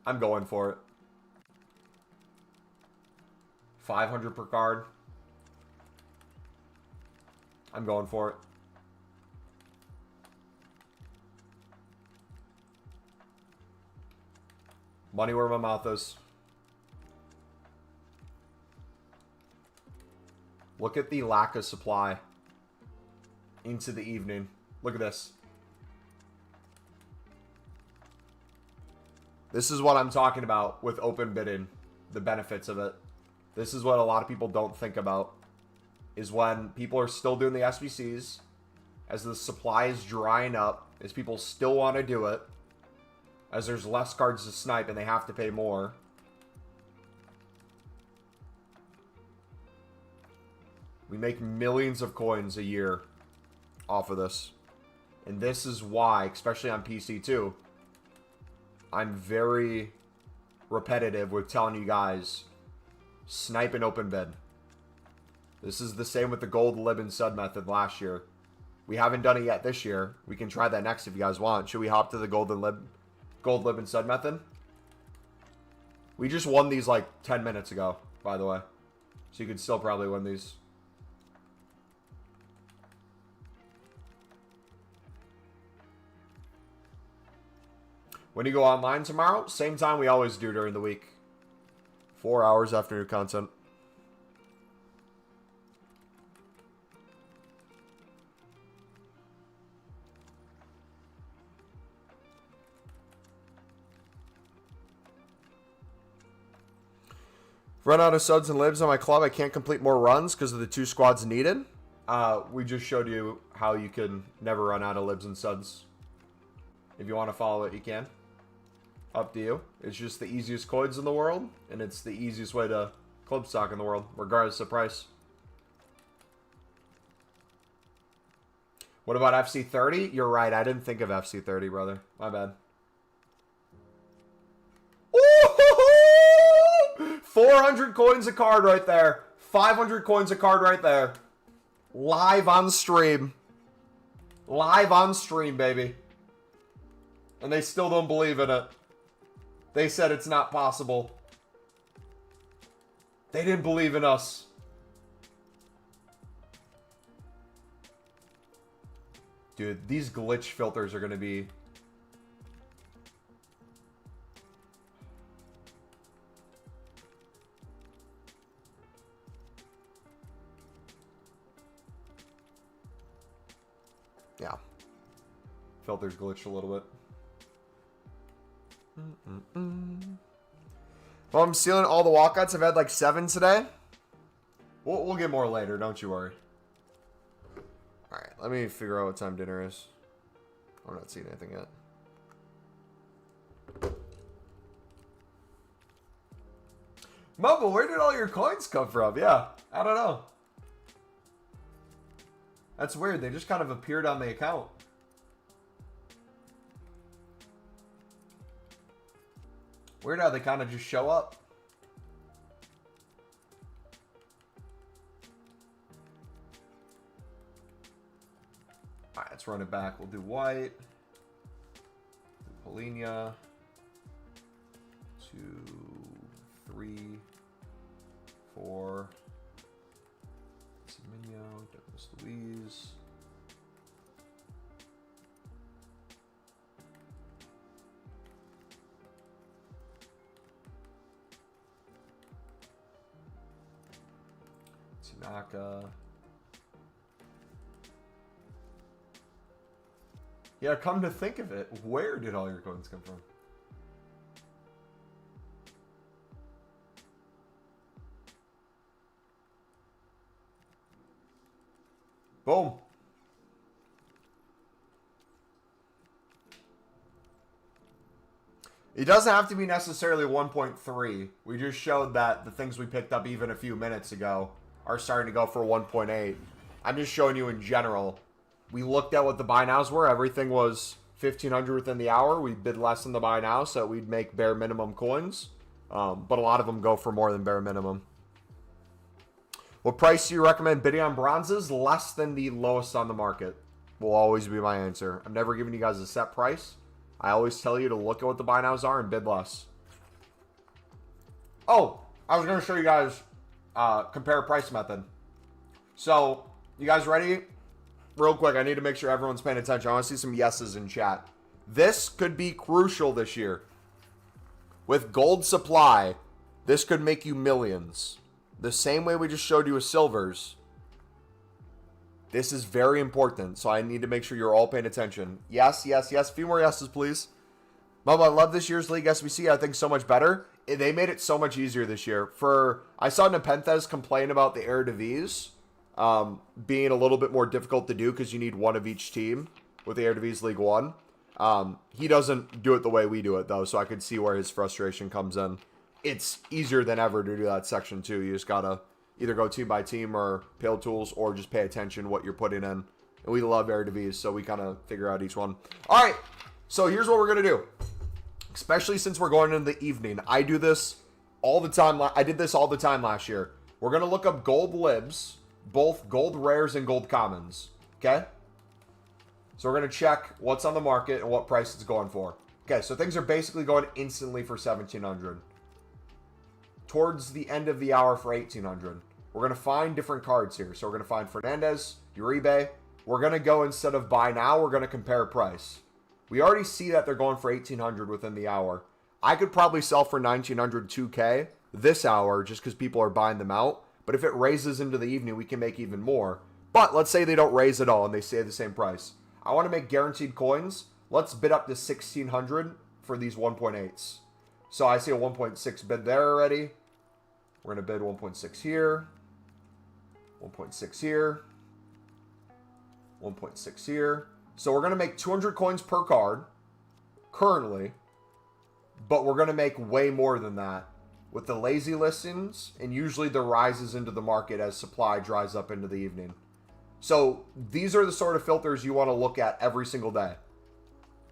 I'm going for it. 500 per card. I'm going for it. Money where my mouth is. Look at the lack of supply into the evening. Look at this. This is what I'm talking about with open bidding. The benefits of it. This is what a lot of people don't think about. Is when people are still doing the SBCs. As the supply is drying up. As people still want to do it. As there's less cards to snipe and they have to pay more. We make millions of coins a year off of this. And this is why, especially on PC too, I'm very repetitive with telling you guys, snipe and open bid. This is the same with the gold lib and sud method last year. We haven't done it yet this year. We can try that next if you guys want. Should we hop to the gold lib and sud method? We just won these like 10 minutes ago, by the way. So you could still probably win these. When you go online tomorrow, same time we always do during the week. 4 hours after new content. Run out of suds and libs on my club. I can't complete more runs because of the 2 squads needed. We just showed you how you can never run out of libs and suds. If you want to follow it, you can. Up to you. It's just the easiest coins in the world, and it's the easiest way to club stock in the world, regardless of price. What about FC30? You're right. I didn't think of FC30, brother. My bad. Ooh! 400 coins a card right there. 500 coins a card right there. Live on stream. Live on stream, baby. And they still don't believe in it. They said it's not possible. They didn't believe in us. Dude, these glitch filters are going to be... Yeah. Filters glitched a little bit. Well, I'm sealing all the walkouts. I've had like 7 today. We'll get more later. Don't you worry. Alright, let me figure out what time dinner is. I'm not seeing anything yet. Mumble, where did all your coins come from? Yeah, I don't know. That's weird. They just kind of appeared on the account. Weird how they kind of just show up. All right, let's run it back. We'll do white. Do Polina. 2, 3, 4. Semenyo, Douglas Luiz. Tanaka. Yeah, come to think of it, where did all your coins come from? Boom. It doesn't have to be necessarily 1.3. We just showed that the things we picked up even a few minutes ago are starting to go for 1.8. I'm just showing you in general. We looked at what the buy nows were. Everything was 1,500 within the hour. We bid less than the buy now, so we'd make bare minimum coins. But a lot of them go for more than bare minimum. What price do you recommend bidding on bronzes? Less than the lowest on the market will always be my answer. I'm never giving you guys a set price. I always tell you to look at what the buy nows are and bid less. Oh, I was going to show you guys compare price method. So, you guys ready? Real quick, I need to make sure everyone's paying attention. I want to see some yeses in chat. This could be crucial this year. With gold supply, this could make you millions. The same way we just showed you with silvers. This is very important, so I need to make sure you're all paying attention. Yes, yes, yes. A few more yeses, please. Mom, I love this year's League SBC. I think so much better. They made it so much easier this year. I saw Nepenthes complain about the Eredivisie being a little bit more difficult to do because you need one of each team with the Eredivisie League 1. He doesn't do it the way we do it, though, so I could see where his frustration comes in. It's easier than ever to do that section, too. You just got to either go team by team or Pale Tools or just pay attention to what you're putting in. And we love Eredivisie, so we kind of figure out each one. All right, so here's what we're going to do. Especially since we're going into the evening. I do this all the time. I did this all the time last year. We're going to look up gold libs, both gold rares and gold commons. Okay? So we're going to check what's on the market and what price it's going for. Okay, so things are basically going instantly for 1,700. Towards the end of the hour for 1,800. We're going to find different cards here. So we're going to find Fernandez, Uribe. We're going to go, instead of buy now, we're going to compare price. We already see that they're going for 1,800 within the hour. I could probably sell for 1,900 2K this hour just because people are buying them out. But if it raises into the evening, we can make even more. But let's say they don't raise at all and they stay the same price. I want to make guaranteed coins. Let's bid up to 1,600 for these 1.8s. So I see a 1.6 bid there already. We're going to bid 1.6 here. 1.6 here. 1.6 here. So we're going to make 200 coins per card currently. But we're going to make way more than that with the lazy listings and usually the rises into the market as supply dries up into the evening. So these are the sort of filters you want to look at every single day.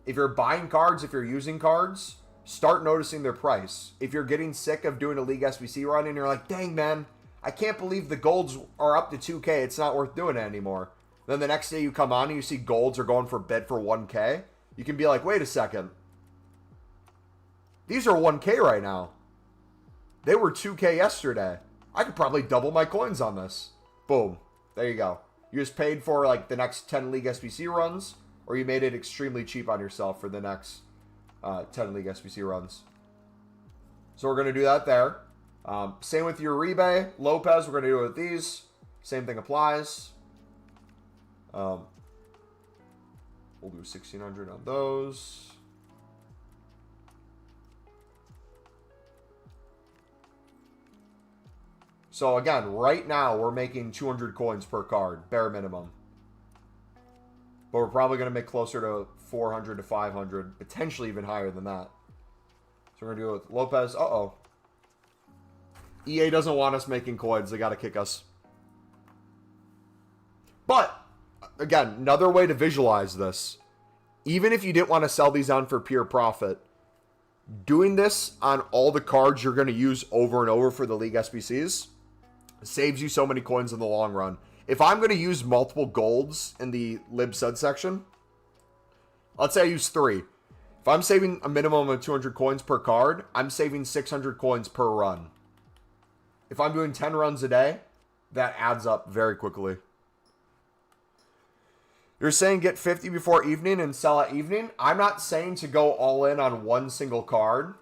If you're buying cards, if you're using cards, start noticing their price. If you're getting sick of doing a League SBC run and you're like, dang, man, I can't believe the golds are up to 2K. It's not worth doing it anymore. Then the next day you come on and you see golds are going for bid for 1K. You can be like, wait a second. These are 1K right now. They were 2K yesterday. I could probably double my coins on this. Boom. There you go. You just paid for like the next 10 League SBC runs, or you made it extremely cheap on yourself for the next 10 League SBC runs. So we're going to do that there. Same with your Uribe. Lopez, we're going to do it with these. Same thing applies. We'll do 1,600 on those. So again, right now we're making 200 coins per card, bare minimum. But we're probably going to make closer to 400 to 500, potentially even higher than that. So we're going to do it with Lopez. Uh-oh. EA doesn't want us making coins. They got to kick us. But, again, another way to visualize this. Even if you didn't want to sell these on for pure profit, doing this on all the cards you're going to use over and over for the League SBCs saves you so many coins in the long run. If I'm going to use multiple golds in the lib sud section, let's say I use 3. If I'm saving a minimum of 200 coins per card, I'm saving 600 coins per run. If I'm doing 10 runs a day, that adds up very quickly. You're saying get 50 before evening and sell at evening? I'm not saying to go all in on one single card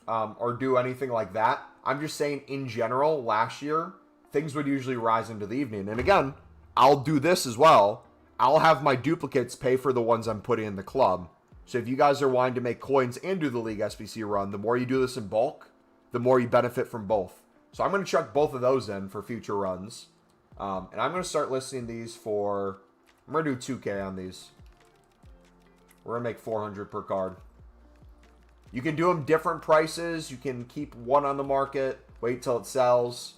or do anything like that. I'm just saying in general, last year, things would usually rise into the evening. And again, I'll do this as well. I'll have my duplicates pay for the ones I'm putting in the club. So if you guys are wanting to make coins and do the League SBC run, the more you do this in bulk, the more you benefit from both. So I'm going to chuck both of those in for future runs. And I'm going to start listing these for... I'm going to do 2K on these. We're going to make 400 per card. You can do them different prices. You can keep one on the market, wait till it sells.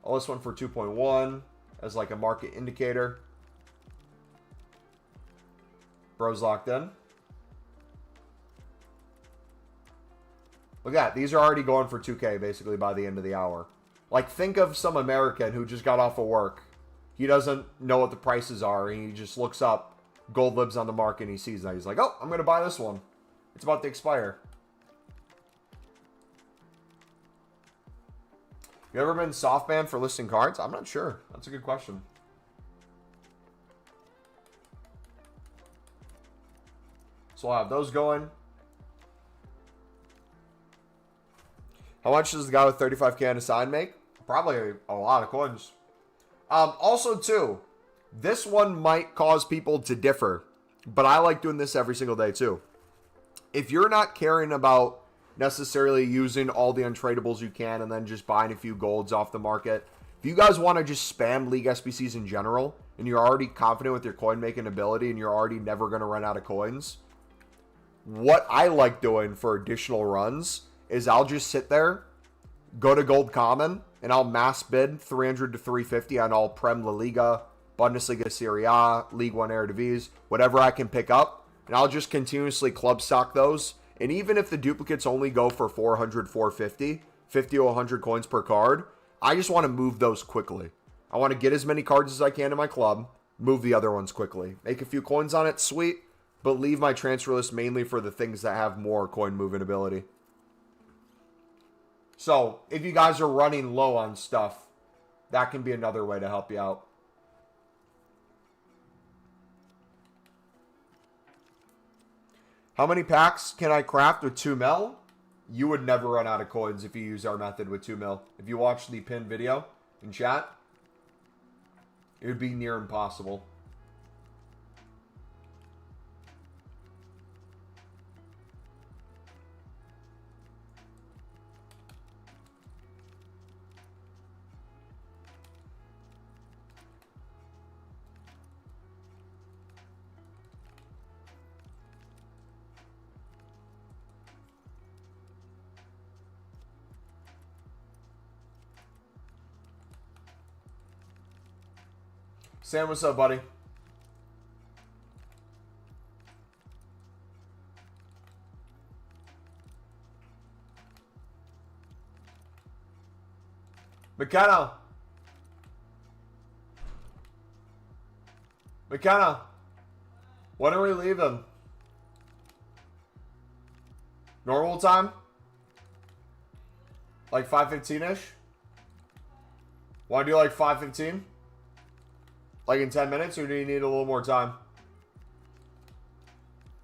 I'll list one for 2.1 as like a market indicator. Bro's locked in. Look at that. These are already going for 2K basically by the end of the hour. Like, think of some American who just got off of work. He doesn't know what the prices are, and he just looks up gold libs on the market, and he sees that. He's like, oh, I'm going to buy this one. It's about to expire. You ever been soft banned for listing cards? I'm not sure. That's a good question. So I'll have those going. How much does the guy with 35k on a sign make? Probably a lot of coins. Also, too, this one might cause people to differ, but I like doing this every single day, too. If you're not caring about necessarily using all the untradables you can and then just buying a few golds off the market, if you guys want to just spam League SBCs in general, and you're already confident with your coin-making ability and you're already never going to run out of coins, what I like doing for additional runs is I'll just sit there, go to Gold Common, and I'll mass bid 300 to 350 on all Prem La Liga, Bundesliga Serie A, League One Eredivisie, whatever I can pick up, and I'll just continuously club stock those. And even if the duplicates only go for 400, 450, 50 to 100 coins per card, I just want to move those quickly. I want to get as many cards as I can in my club, move the other ones quickly. Make a few coins on it, sweet, but leave my transfer list mainly for the things that have more coin moving ability. So, if you guys are running low on stuff, that can be another way to help you out. How many packs can I craft with 2 mil? You would never run out of coins if you use our method with 2 mil. If you watch the pinned video in chat, it would be near impossible. Sam, what's up, buddy? McKenna. McKenna. When are we leaving? Normal time? Like 5:15-ish? Want to do like 5:15? Like in 10 minutes, or do you need a little more time?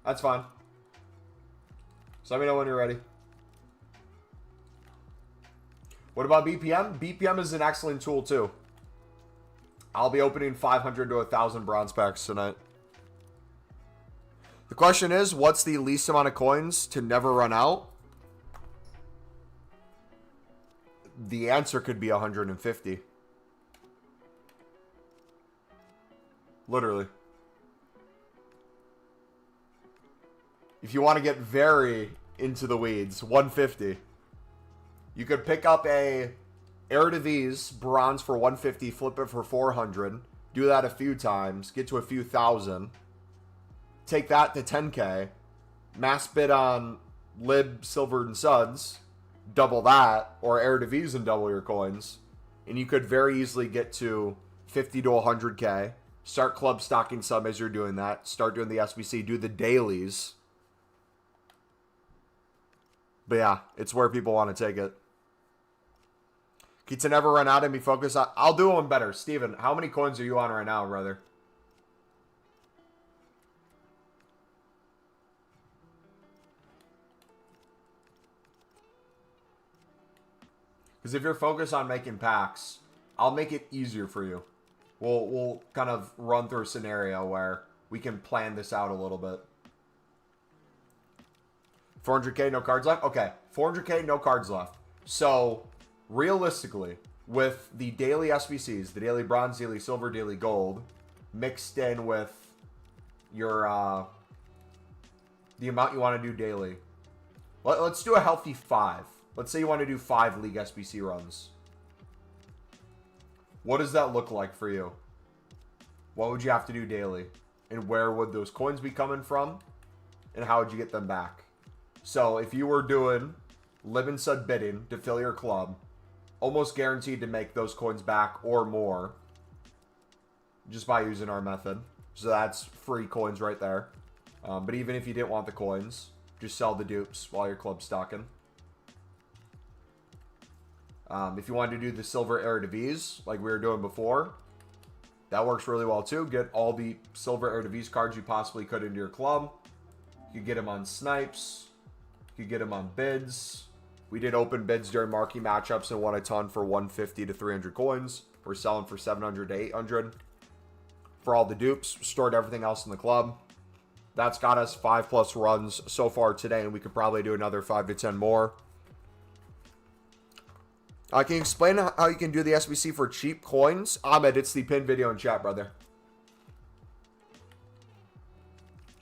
That's fine. So let me know when you're ready. What about BPM? BPM is an excellent tool too. I'll be opening 500 to 1,000 bronze packs tonight. The question is, what's the least amount of coins to never run out? The answer could be 150. Literally. If you want to get very into the weeds, 150. You could pick up a Eredivisie, bronze for 150, flip it for 400. Do that a few times, get to a few thousand. Take that to 10K. Mass bid on Lib, Silver, and Suds. Double that, or Eredivisie and double your coins. And you could very easily get to 50 to 100K. Start club stocking some as you're doing that. Start doing the SBC. Do the dailies. But yeah, it's where people want to take it. To never run out and be focused on. I'll do one better. Steven, how many coins are you on right now, brother? Because if you're focused on making packs, I'll make it easier for you. We'll kind of run through a scenario where we can plan this out a little bit. 400K, no cards left? Okay, 400K, no cards left. So, realistically, with the daily SBCs, the daily bronze, daily silver, daily gold, mixed in with your the amount you want to do daily. Let's do a healthy 5. Let's say you want to do 5 League SBC runs. What does that look like for you? What would you have to do daily? And where would those coins be coming from? And how would you get them back? So if you were doing Lib and Sud bidding to fill your club, almost guaranteed to make those coins back or more just by using our method. So that's free coins right there. But even if you didn't want the coins, just sell the dupes while your club's stocking. If you wanted to do the silver Eredivisie like we were doing before, that works really well too. Get all the silver Eredivisie cards you possibly could into your club. You could get them on snipes. You could get them on bids. We did open bids during marquee matchups and won a ton for 150 to 300 coins. We're selling for 700 to 800 for all the dupes. Stored everything else in the club. That's got us 5+ runs so far today, and we could probably do another 5 to 10 more. Can you explain how you can do the SBC for cheap coins? Ahmed, it's the pinned video in chat, brother.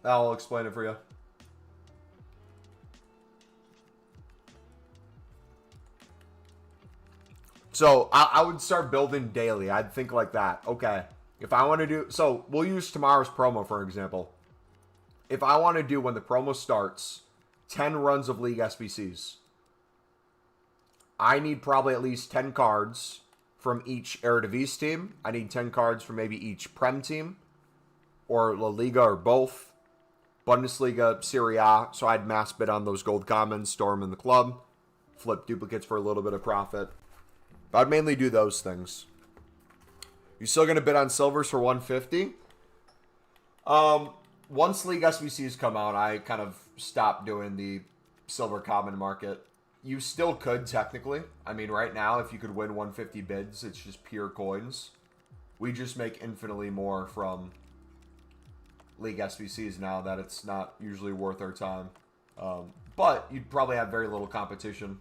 I'll explain it for you. So, I would start building daily. I'd think like that. Okay, if I want to do... So, we'll use tomorrow's promo, for example. If I want to do, when the promo starts, 10 runs of League SBCs, I need probably at least 10 cards from each Eredivisie team. I need 10 cards from maybe each Prem team, or La Liga, or both. Bundesliga, Serie A. So I'd mass bid on those gold commons, store them in the club, flip duplicates for a little bit of profit. But I'd mainly do those things. You still going to bid on silvers for 150? Once League SBCs come out, I kind of stopped doing the silver common market. You still could, technically. I mean, right now, if you could win 150 bids, it's just pure coins. We just make infinitely more from League SBCs now that it's not usually worth our time. But you'd probably have very little competition.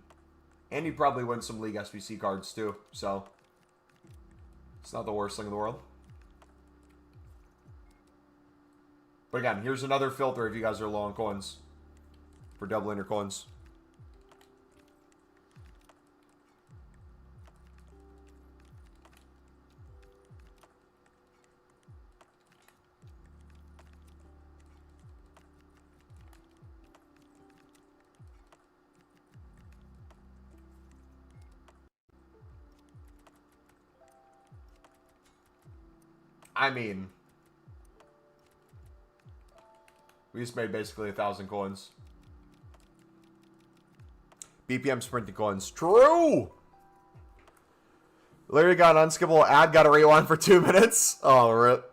And you'd probably win some League SBC cards, too. So, it's not the worst thing in the world. But again, here's another filter if you guys are low on coins. For doubling your coins. I mean, we just made basically 1,000 coins. BPM sprinting coins. True! Larry got an unskippable ad, got to rewind for 2 minutes. Oh, rip.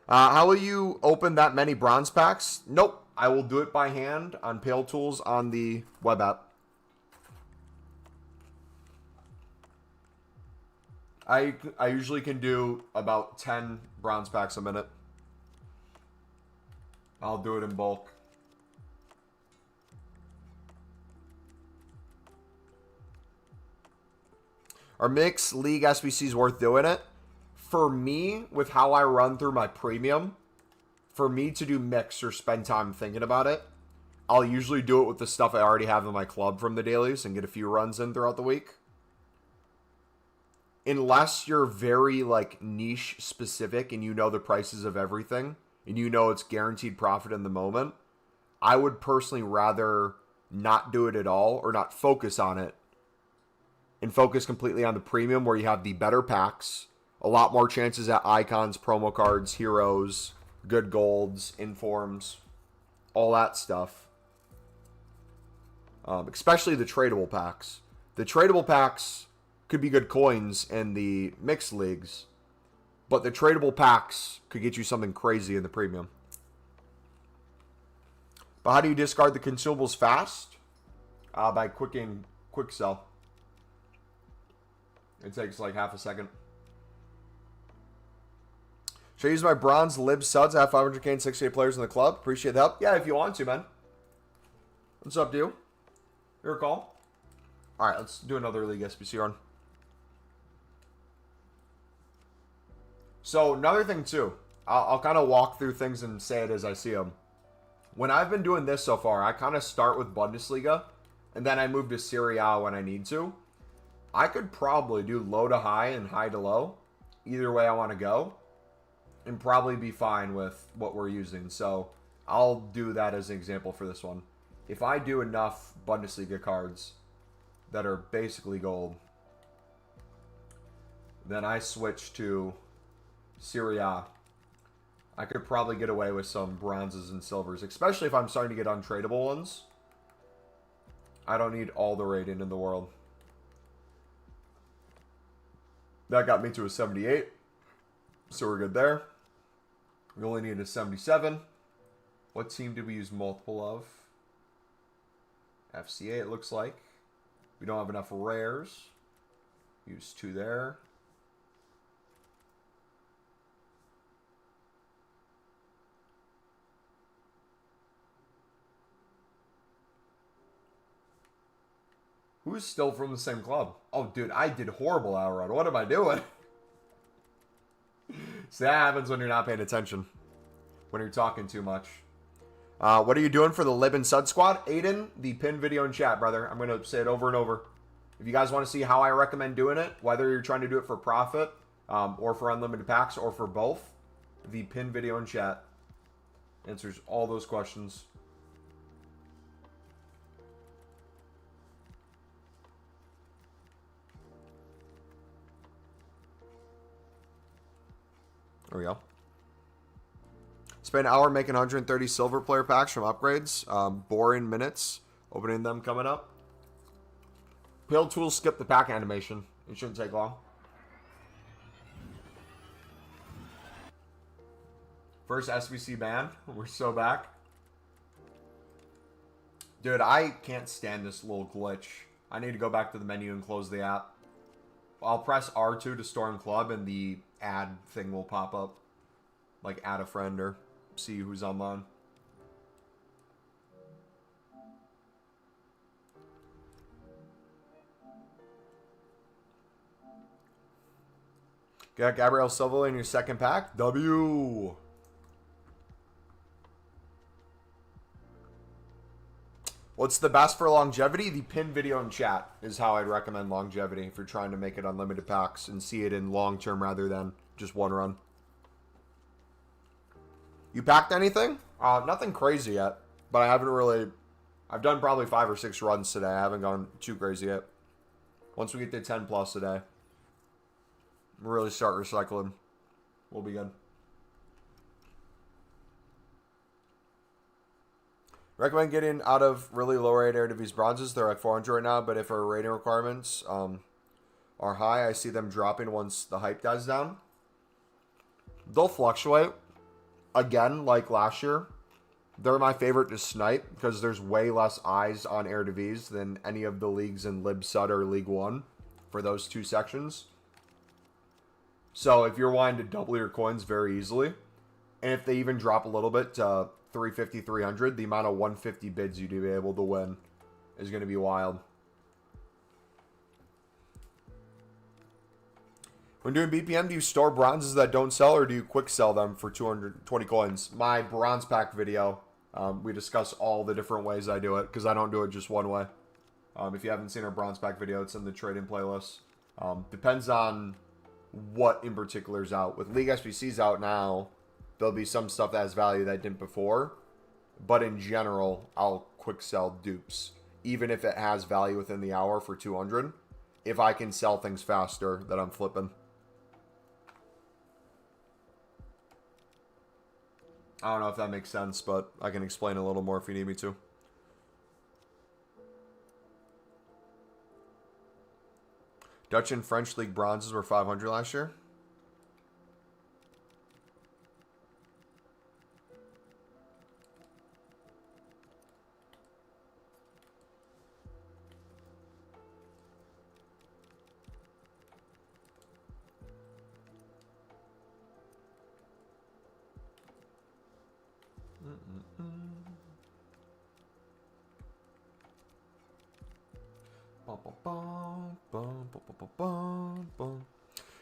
How will you open that many bronze packs? Nope. I will do it by hand on Pale Tools on the web app. I usually can do about 10 bronze packs a minute. I'll do it in bulk. Are mixed League SBCs worth doing it? For me, with how I run through my premium, for me to do mix or spend time thinking about it, I'll usually do it with the stuff I already have in my club from the dailies and get a few runs in throughout the week. unless you're very like niche specific and you know the prices of everything and you know it's guaranteed profit in the moment, I would personally rather not do it at all or not focus on it and focus completely on the premium where you have the better packs, a lot more chances at icons, promo cards, heroes, good golds, informs, all that stuff. Especially the tradable packs. The tradable packs could be good coins in the mixed leagues, but the tradable packs could get you something crazy in the premium. But how do you discard the consumables fast? By quick sell. It takes like half a second. Should I use my bronze lib suds? I have 500k and 68 players in the club. Appreciate the help. Yeah, if you want to, man. What's up, dude? Your call. All right, let's do another League SBC run. So another thing too, I'll kind of walk through things and say it as I see them. When I've been doing this so far, I kind of start with Bundesliga, and then I move to Serie A when I need to. I could probably do low to high and high to low, either way I want to go, and probably be fine with what we're using. So I'll do that as an example for this one. If I do enough Bundesliga cards that are basically gold, then I switch to Serie A. I could probably get away with some bronzes and silvers, especially if I'm starting to get untradeable ones. I don't need all the rating in the world. That got me to a 78, so we're good there. We only need a 77. What team did we use multiple of? FCA, it looks like. We don't have enough rares. Use 2 there. Who's still from the same club? Oh, dude, I did horrible out run. What am I doing? See, that happens when you're not paying attention. When you're talking too much. What are you doing for the Lib and Sud squad? Aiden, the pin video in chat, brother. I'm going to say it over and over. If you guys want to see how I recommend doing it, whether you're trying to do it for profit, or for unlimited packs, or for both, the pin video in chat answers all those questions. There we go. Spend an hour making 130 silver player packs from upgrades. Boring minutes. Opening them coming up. Pill tools skip the pack animation. It shouldn't take long. First SBC ban. We're so back. Dude, I can't stand this little glitch. I need to go back to the menu and close the app. I'll press R2 to store in club and the add thing will pop up. Like add a friend or see who's online. Got Gabriel Silva in your second pack. W. What's the best for longevity? The pin video in chat is how I'd recommend longevity if you're trying to make it unlimited packs and see it in long term rather than just one run. You packed anything? Nothing crazy yet, but I haven't really... I've done probably 5 or 6 runs today. I haven't gone too crazy yet. Once we get to 10 plus today, we'll really start recycling. We'll be good. Recommend getting out of really low rate Eredivisie bronzes. They're like 400 right now, but if our rating requirements are high, I see them dropping once the hype dies down. They'll fluctuate. Again, like last year, they're my favorite to snipe because there's way less eyes on Eredivisie than any of the leagues in Lib Sud or League One for those 2 sections. So if you're wanting to double your coins very easily, and if they even drop a little bit to 350, 300, the amount of 150 bids you'd be able to win is going to be wild. When doing BPM, do you store bronzes that don't sell, or do you quick sell them for 220 coins? My bronze pack video, we discuss all the different ways I do it, because I don't do it just one way. If you haven't seen our bronze pack video, it's in the trading playlist. Depends on what in particular is out. With League SBCs out now, there'll be some stuff that has value that didn't before. But in general, I'll quick sell dupes. Even if it has value within the hour for 200. If I can sell things faster that I'm flipping. I don't know if that makes sense, but I can explain a little more if you need me to. Dutch and French League bronzes were 500 last year.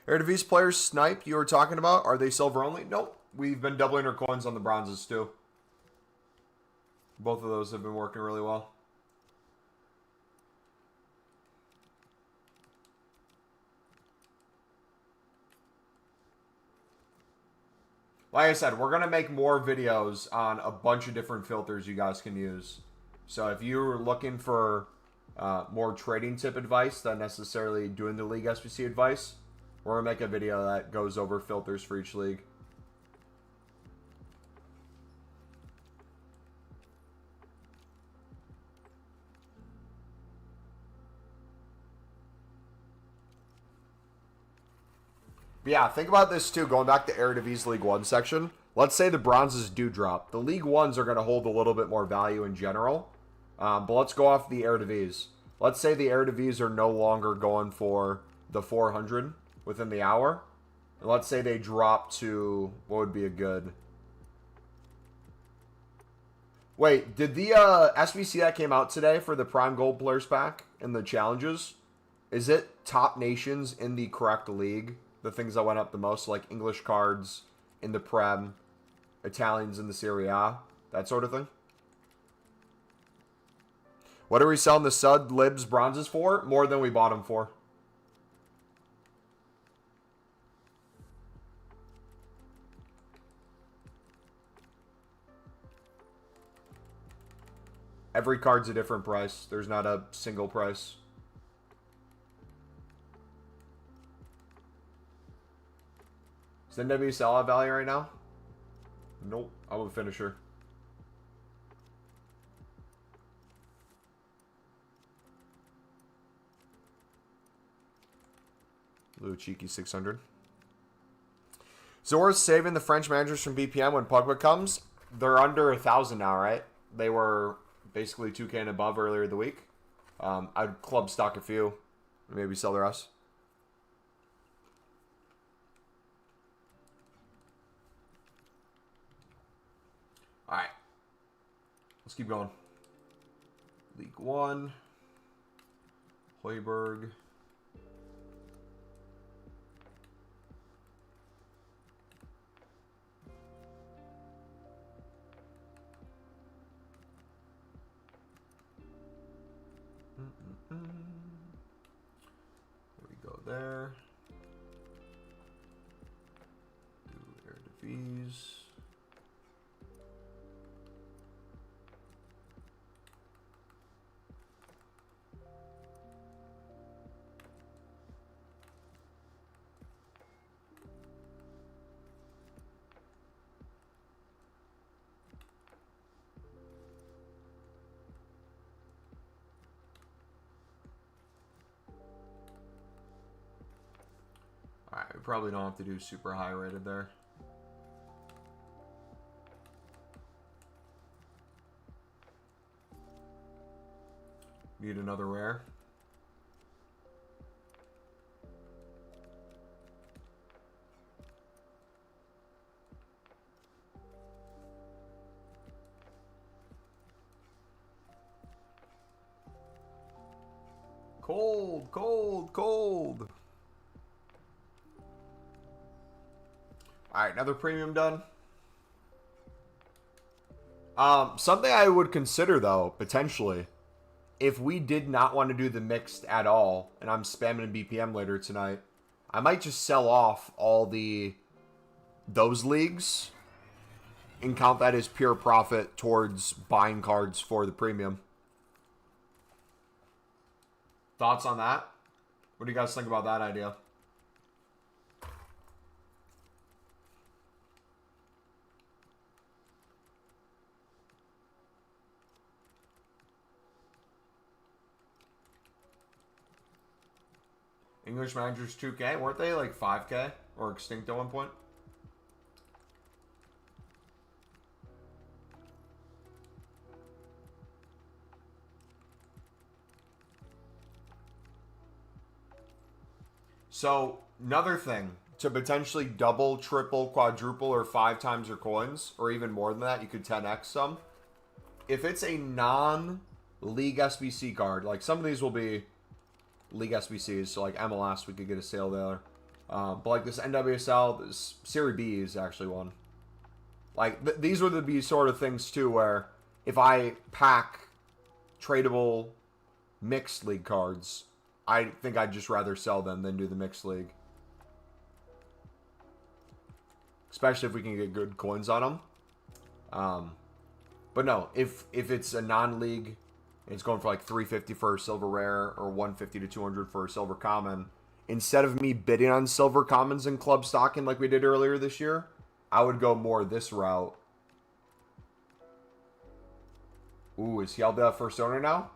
Eredivisie players snipe you were talking about, are they silver only? Nope. We've been doubling our coins on the bronzes too. Both of those have been working really well. Like I said, we're going to make more videos on a bunch of different filters you guys can use. So if you're looking for more trading tip advice than necessarily doing the League SBC advice, we're going to make a video that goes over filters for each league. But yeah, think about this too, going back to Eredivisie League 1 section. Let's say the bronzes do drop. The League 1s are going to hold a little bit more value in general. But let's go off the Eredivisie. Let's say the Eredivisie are no longer going for the 400 within the hour. And let's say they drop to, what would be a good... Wait, did the SBC that came out today for the Prime Gold Players Pack and the challenges, is it top nations in the correct league? The things that went up the most, like English cards in the Prem, Italians in the Serie A, that sort of thing? What are we selling the Sud Libs bronzes for? More than we bought them for. Every card's a different price. There's not a single price. Does NWSL have value right now? Nope. I'm a finisher. Little cheeky 600. Zora's saving the French managers from BPM when Pogba comes. They're under 1,000 now, right? They were basically 2K and above earlier in the week. I'd club stock a few. Maybe sell the rest. Alright. Let's keep going. League 1. Hoiberg. There we go there. Do Eredivisie. Alright, we probably don't have to do super high rated there. Need another rare. Cold, cold, cold. Alright, another premium done. Something I would consider, though, potentially. if we did not want to do the mixed at all, and I'm spamming BPM later tonight, I might just sell off all those leagues and count that as pure profit towards buying cards for the premium. Thoughts on that? What do you guys think about that idea? English Managers 2K, weren't they like 5K or extinct at one point? So, another thing, to potentially double, triple, quadruple, or 5 times your coins, or even more than that, you could 10x some. If it's a non-League SBC card, like some of these will be League SBCs, so like MLS, we could get a sale there. But like this NWSL, this Serie B is actually one. Like, these would be sort of things, too, where if I pack tradable mixed league cards, I think I'd just rather sell them than do the mixed league. Especially if we can get good coins on them. But no, if it's a non-league, it's going for like $350 for a silver rare or $150 to $200 for a silver common. Instead of me bidding on silver commons and club stocking like we did earlier this year, I would go more this route. Ooh, is he the first owner now?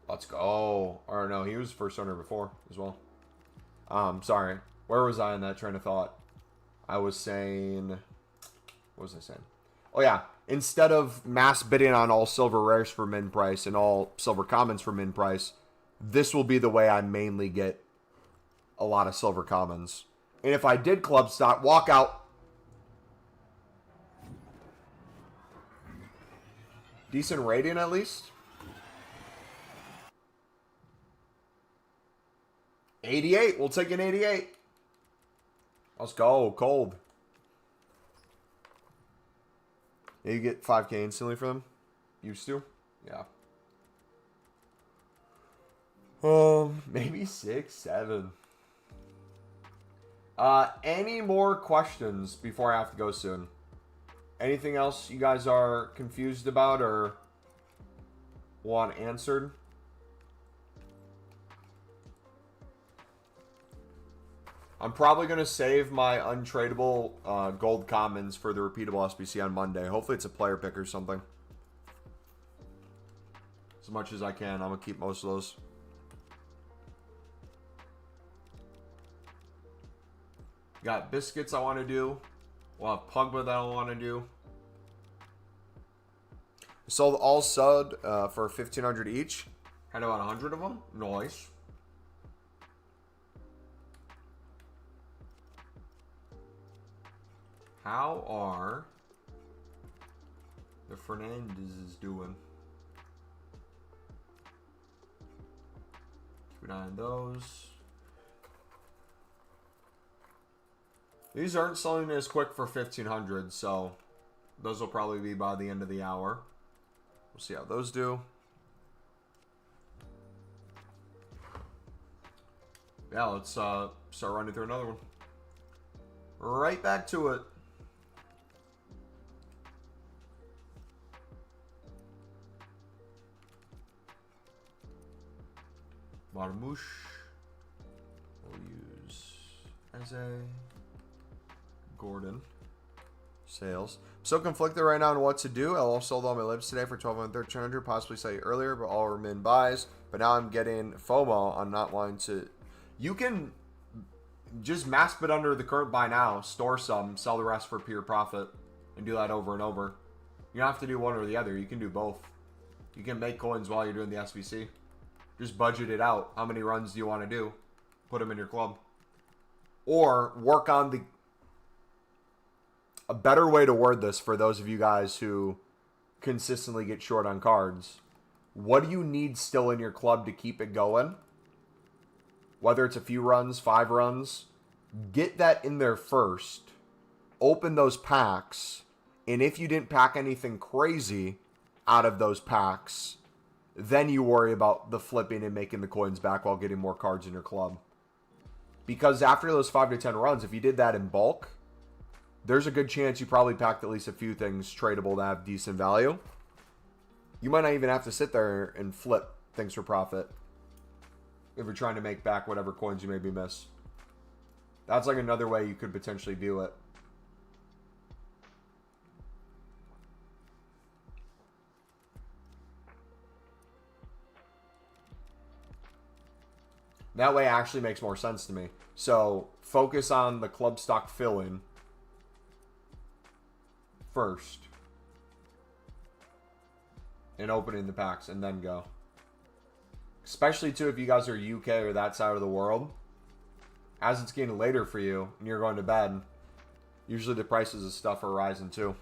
Let's go. Or no, he was first owner before as well. Sorry. Where was I in that train of thought? I was saying... What was I saying? Oh, yeah. Instead of mass bidding on all silver rares for min price and all silver commons for min price, this will be the way I mainly get a lot of silver commons. And if I did club stock, walk out. Decent rating at least. 88. We'll take an 88. Let's go. Cold. You get 5K instantly for them? Used to? Yeah. Maybe 6, 7. Any more questions before I have to go soon? Anything else you guys are confused about or want answered? I'm probably going to save my untradeable gold commons for the repeatable SBC on Monday. Hopefully it's a player pick or something. As much as I can, I'm going to keep most of those. Got biscuits I want to do. We'll have Pugba that I want to do. Sold all sud for $1,500 each. Had about 100 of them. Nice. How are the Fernandezes doing? Keep an eye on those. These aren't selling as quick for 1,500, so those will probably be by the end of the hour. We'll see how those do. Yeah, let's start running through another one. Right back to it. Marmouche. We'll use Eze. Gordon. Sales. I'm so conflicted right now on what to do. I also sold all my libs today for $1,200 and $1,300. Possibly sell you earlier, but all were min buys. But now I'm getting FOMO on not wanting to. You can just mass bid under the current buy now, store some, sell the rest for pure profit, and do that over and over. You don't have to do one or the other. You can do both. You can make coins while you're doing the SBC. Just budget it out. How many runs do you want to do? Put them in your club. Or work on a better way to word this for those of you guys who consistently get short on cards. What do you need still in your club to keep it going? Whether it's a few runs, 5 runs, get that in there first. Open those packs And if you didn't pack anything crazy out of those packs, then you worry about the flipping and making the coins back while getting more cards in your club. Because after those 5 to 10 runs, if you did that in bulk, there's a good chance you probably packed at least a few things tradable to have decent value. You might not even have to sit there and flip things for profit if you're trying to make back whatever coins you maybe miss. That's like another way you could potentially do it. That way actually makes more sense to me. So focus on the club stock fill-in first. And opening the packs and then go. Especially too if you guys are UK or that side of the world. As it's getting later for you and you're going to bed, usually the prices of stuff are rising too.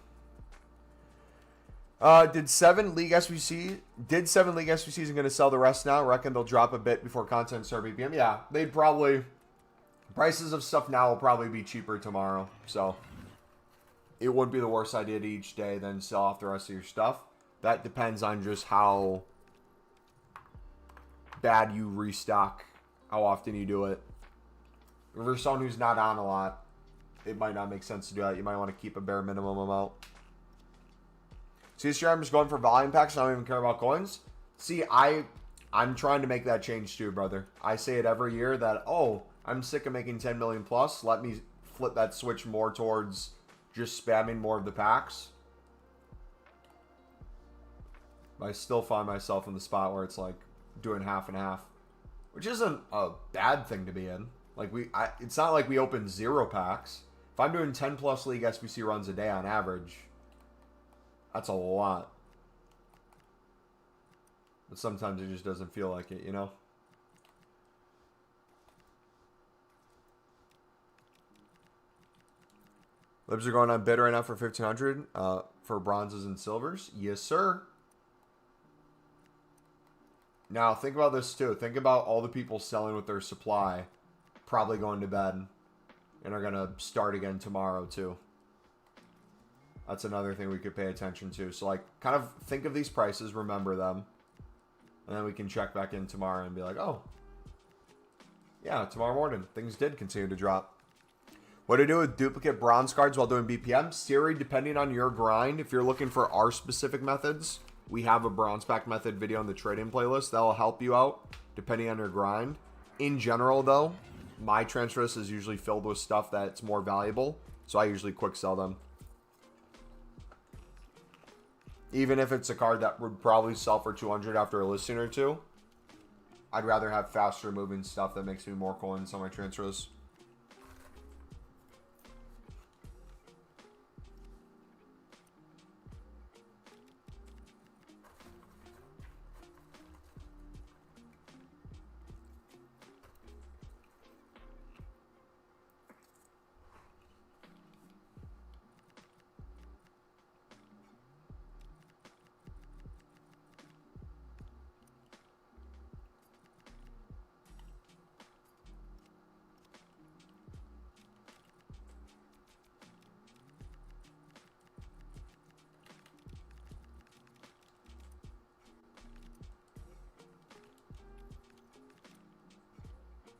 Did 7 League SBCs going to sell the rest now? Reckon they'll drop a bit before content start BPM? Yeah, they'd probably... Prices of stuff now will probably be cheaper tomorrow. So, it wouldn't be the worst idea to each day then sell off the rest of your stuff. That depends on just how bad you restock, how often you do it. If you're someone who's not on a lot, it might not make sense to do that. You might want to keep a bare minimum amount. See, this year I'm just going for volume packs. I don't even care about coins. See, I'm trying to make that change too, brother. I say it every year that, oh, I'm sick of making 10 million plus. Let me flip that switch more towards just spamming more of the packs. But I still find myself in the spot where it's like doing half and half, which isn't a bad thing to be in. Like it's not like we open 0 packs. If I'm doing 10 plus League SBC runs a day on average, that's a lot. But sometimes it just doesn't feel like it, you know? Libs are going on bid right now for 1,500 for bronzes and silvers. Yes, sir. Now, think about this, too. Think about all the people selling with their supply, probably going to bed, and are going to start again tomorrow, too. That's another thing we could pay attention to. So, like, kind of think of these prices, remember them, and then we can check back in tomorrow and be like, oh, yeah, tomorrow morning, things did continue to drop. What to do with duplicate bronze cards while doing BPM? Siri, depending on your grind, if you're looking for our specific methods, we have a bronze pack method video in the trading playlist. That'll help you out depending on your grind. In general, though, my transfer list is usually filled with stuff that's more valuable, so I usually quick sell them. Even if it's a card that would probably sell for 200 after a listing or two, I'd rather have faster moving stuff that makes me more coins on my transfer list.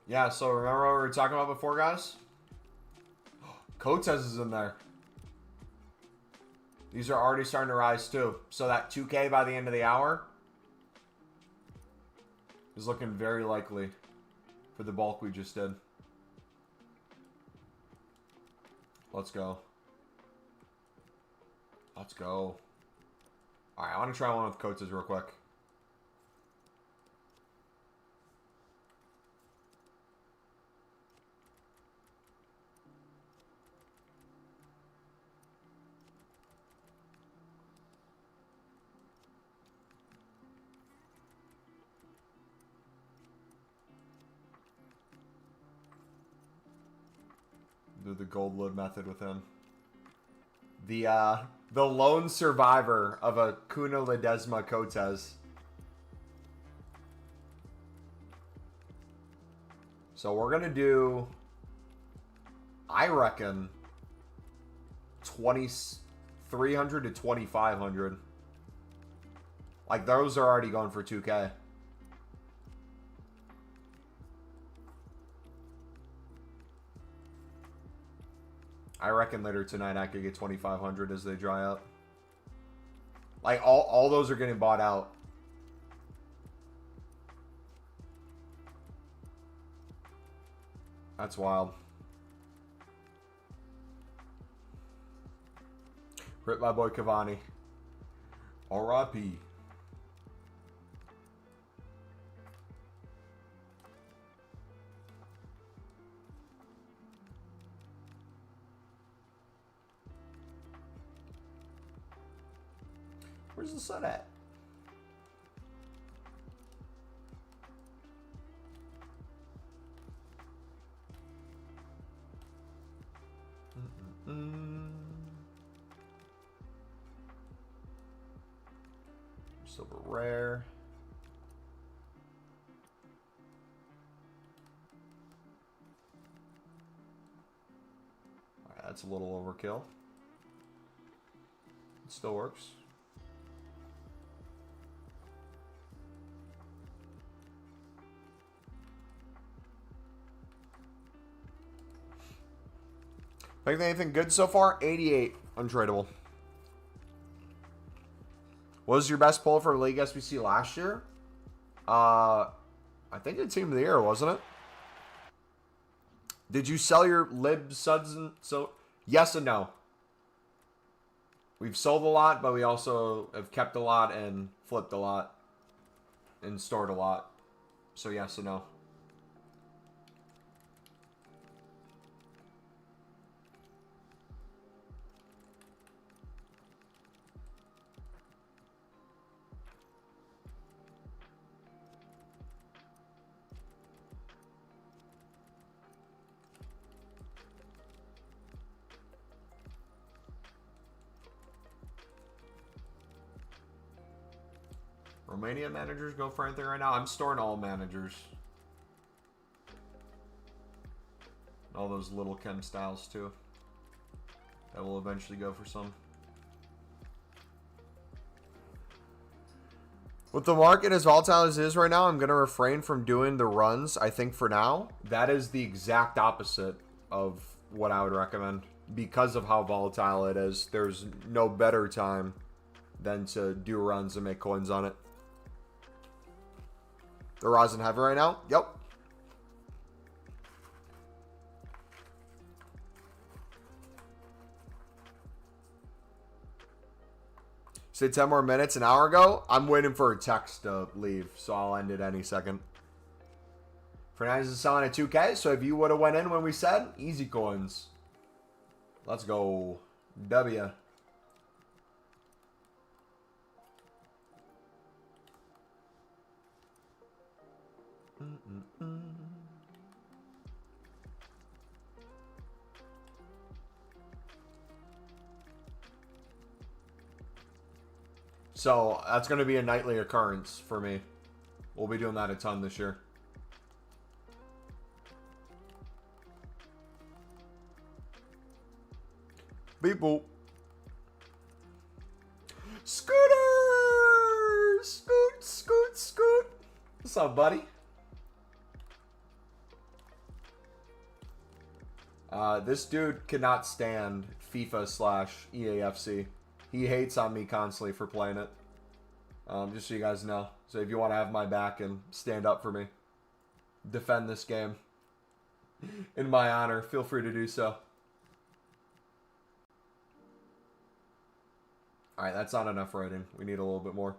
Yeah, so remember what we were talking about before, guys? Coates is in there. These are already starting to rise, too. So that 2K by the end of the hour is looking very likely for the bulk we just did. Let's go. Let's go. All right, I want to try one with Coates real quick. Do the gold load method with him. The lone survivor of a Kuna Ledesma Coates. So we're gonna do, I reckon, 20 300 to 2,500. Like, those are already going for 2K. I reckon later tonight I could get 2,500 as they dry up. Like, all those are getting bought out. That's wild. Rip my boy Cavani. R.I.P. Where's the sun at? Silver rare. Alright, that's a little overkill. It still works. Think anything good so far? 88 untradeable. What was your best pull for League SBC last year? I think it's Team of the Year, wasn't it? Did you sell your Lib Suds? So yes and no. We've sold a lot, but we also have kept a lot and flipped a lot and stored a lot. So yes and no. Romania managers go for anything right now? I'm storing all managers. All those little chem styles too. That will eventually go for some. With the market as volatile as it is right now, I'm going to refrain from doing the runs, I think, for now. That is the exact opposite of what I would recommend. Because of how volatile it is, there's no better time than to do runs and make coins on it. The rosin heavy right now? Yep. Say 10 more minutes an hour ago. I'm waiting for a text to leave, so I'll end it any second. Fernandez is selling at 2K, so if you would have went in when we said, easy coins. Let's go. W. So that's going to be a nightly occurrence for me. We'll be doing that a ton this year. Beep boop. Scooter! Scoot, scoot, scoot. What's up, buddy? This dude cannot stand FIFA / EAFC. He hates on me constantly for playing it. Just so you guys know. So if you want to have my back and stand up for me, defend this game in my honor, feel free to do so. Alright, that's not enough rating. We need a little bit more.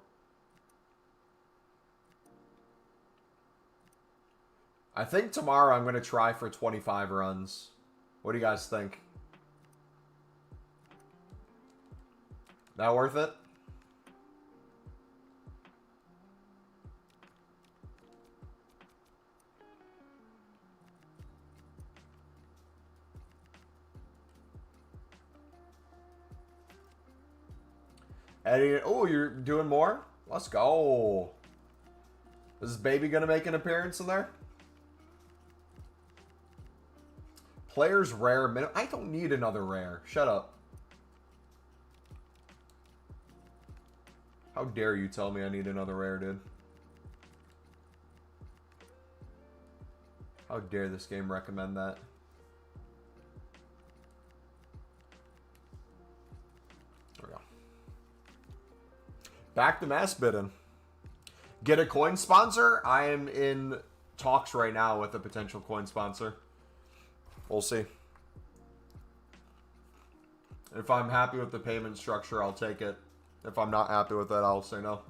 I think tomorrow I'm going to try for 25 runs. What do you guys think? That worth it? Eddie, oh, you're doing more? Let's go. Is Baby going to make an appearance in there? Players rare minimum. I don't need another rare. Shut up. How dare you tell me I need another rare, dude? How dare this game recommend that? There we go. Back to mass bidding. Get a coin sponsor? I am in talks right now with a potential coin sponsor. We'll see. If I'm happy with the payment structure, I'll take it. If I'm not happy with that, I'll say no.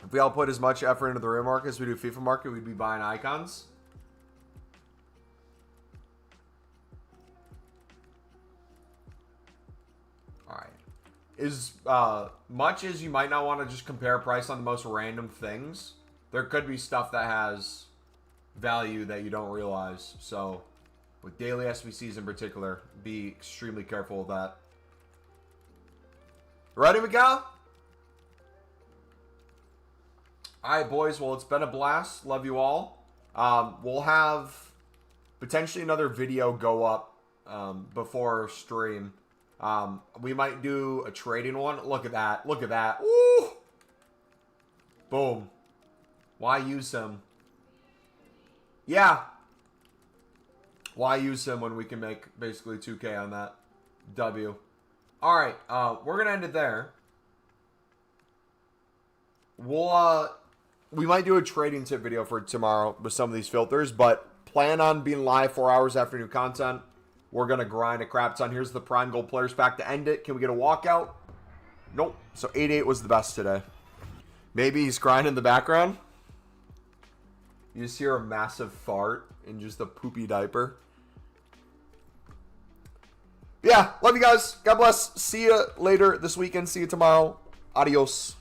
If we all put as much effort into the rare market as we do FIFA market, we'd be buying icons. As much as you might not want to just compare price on the most random things, there could be stuff that has value that you don't realize. So, with daily SBCs in particular, be extremely careful with that. Ready, Miguel? Alright, boys. Well, it's been a blast. Love you all. We'll have potentially another video go up before stream. We might do a trading one. Look at that. Look at that. Woo! Boom. Why use him? Yeah. Why use him when we can make basically 2K on that W? Alright, we're going to end it there. We might do a trading tip video for tomorrow with some of these filters, but plan on being live 4 hours after new content. We're going to grind a crap ton. Here's the Prime Gold Players Pack to end it. Can we get a walkout? Nope. So 8-8 was the best today. Maybe he's crying in the background. You just hear a massive fart in just a poopy diaper. Yeah, love you guys. God bless. See you later this weekend. See you tomorrow. Adios.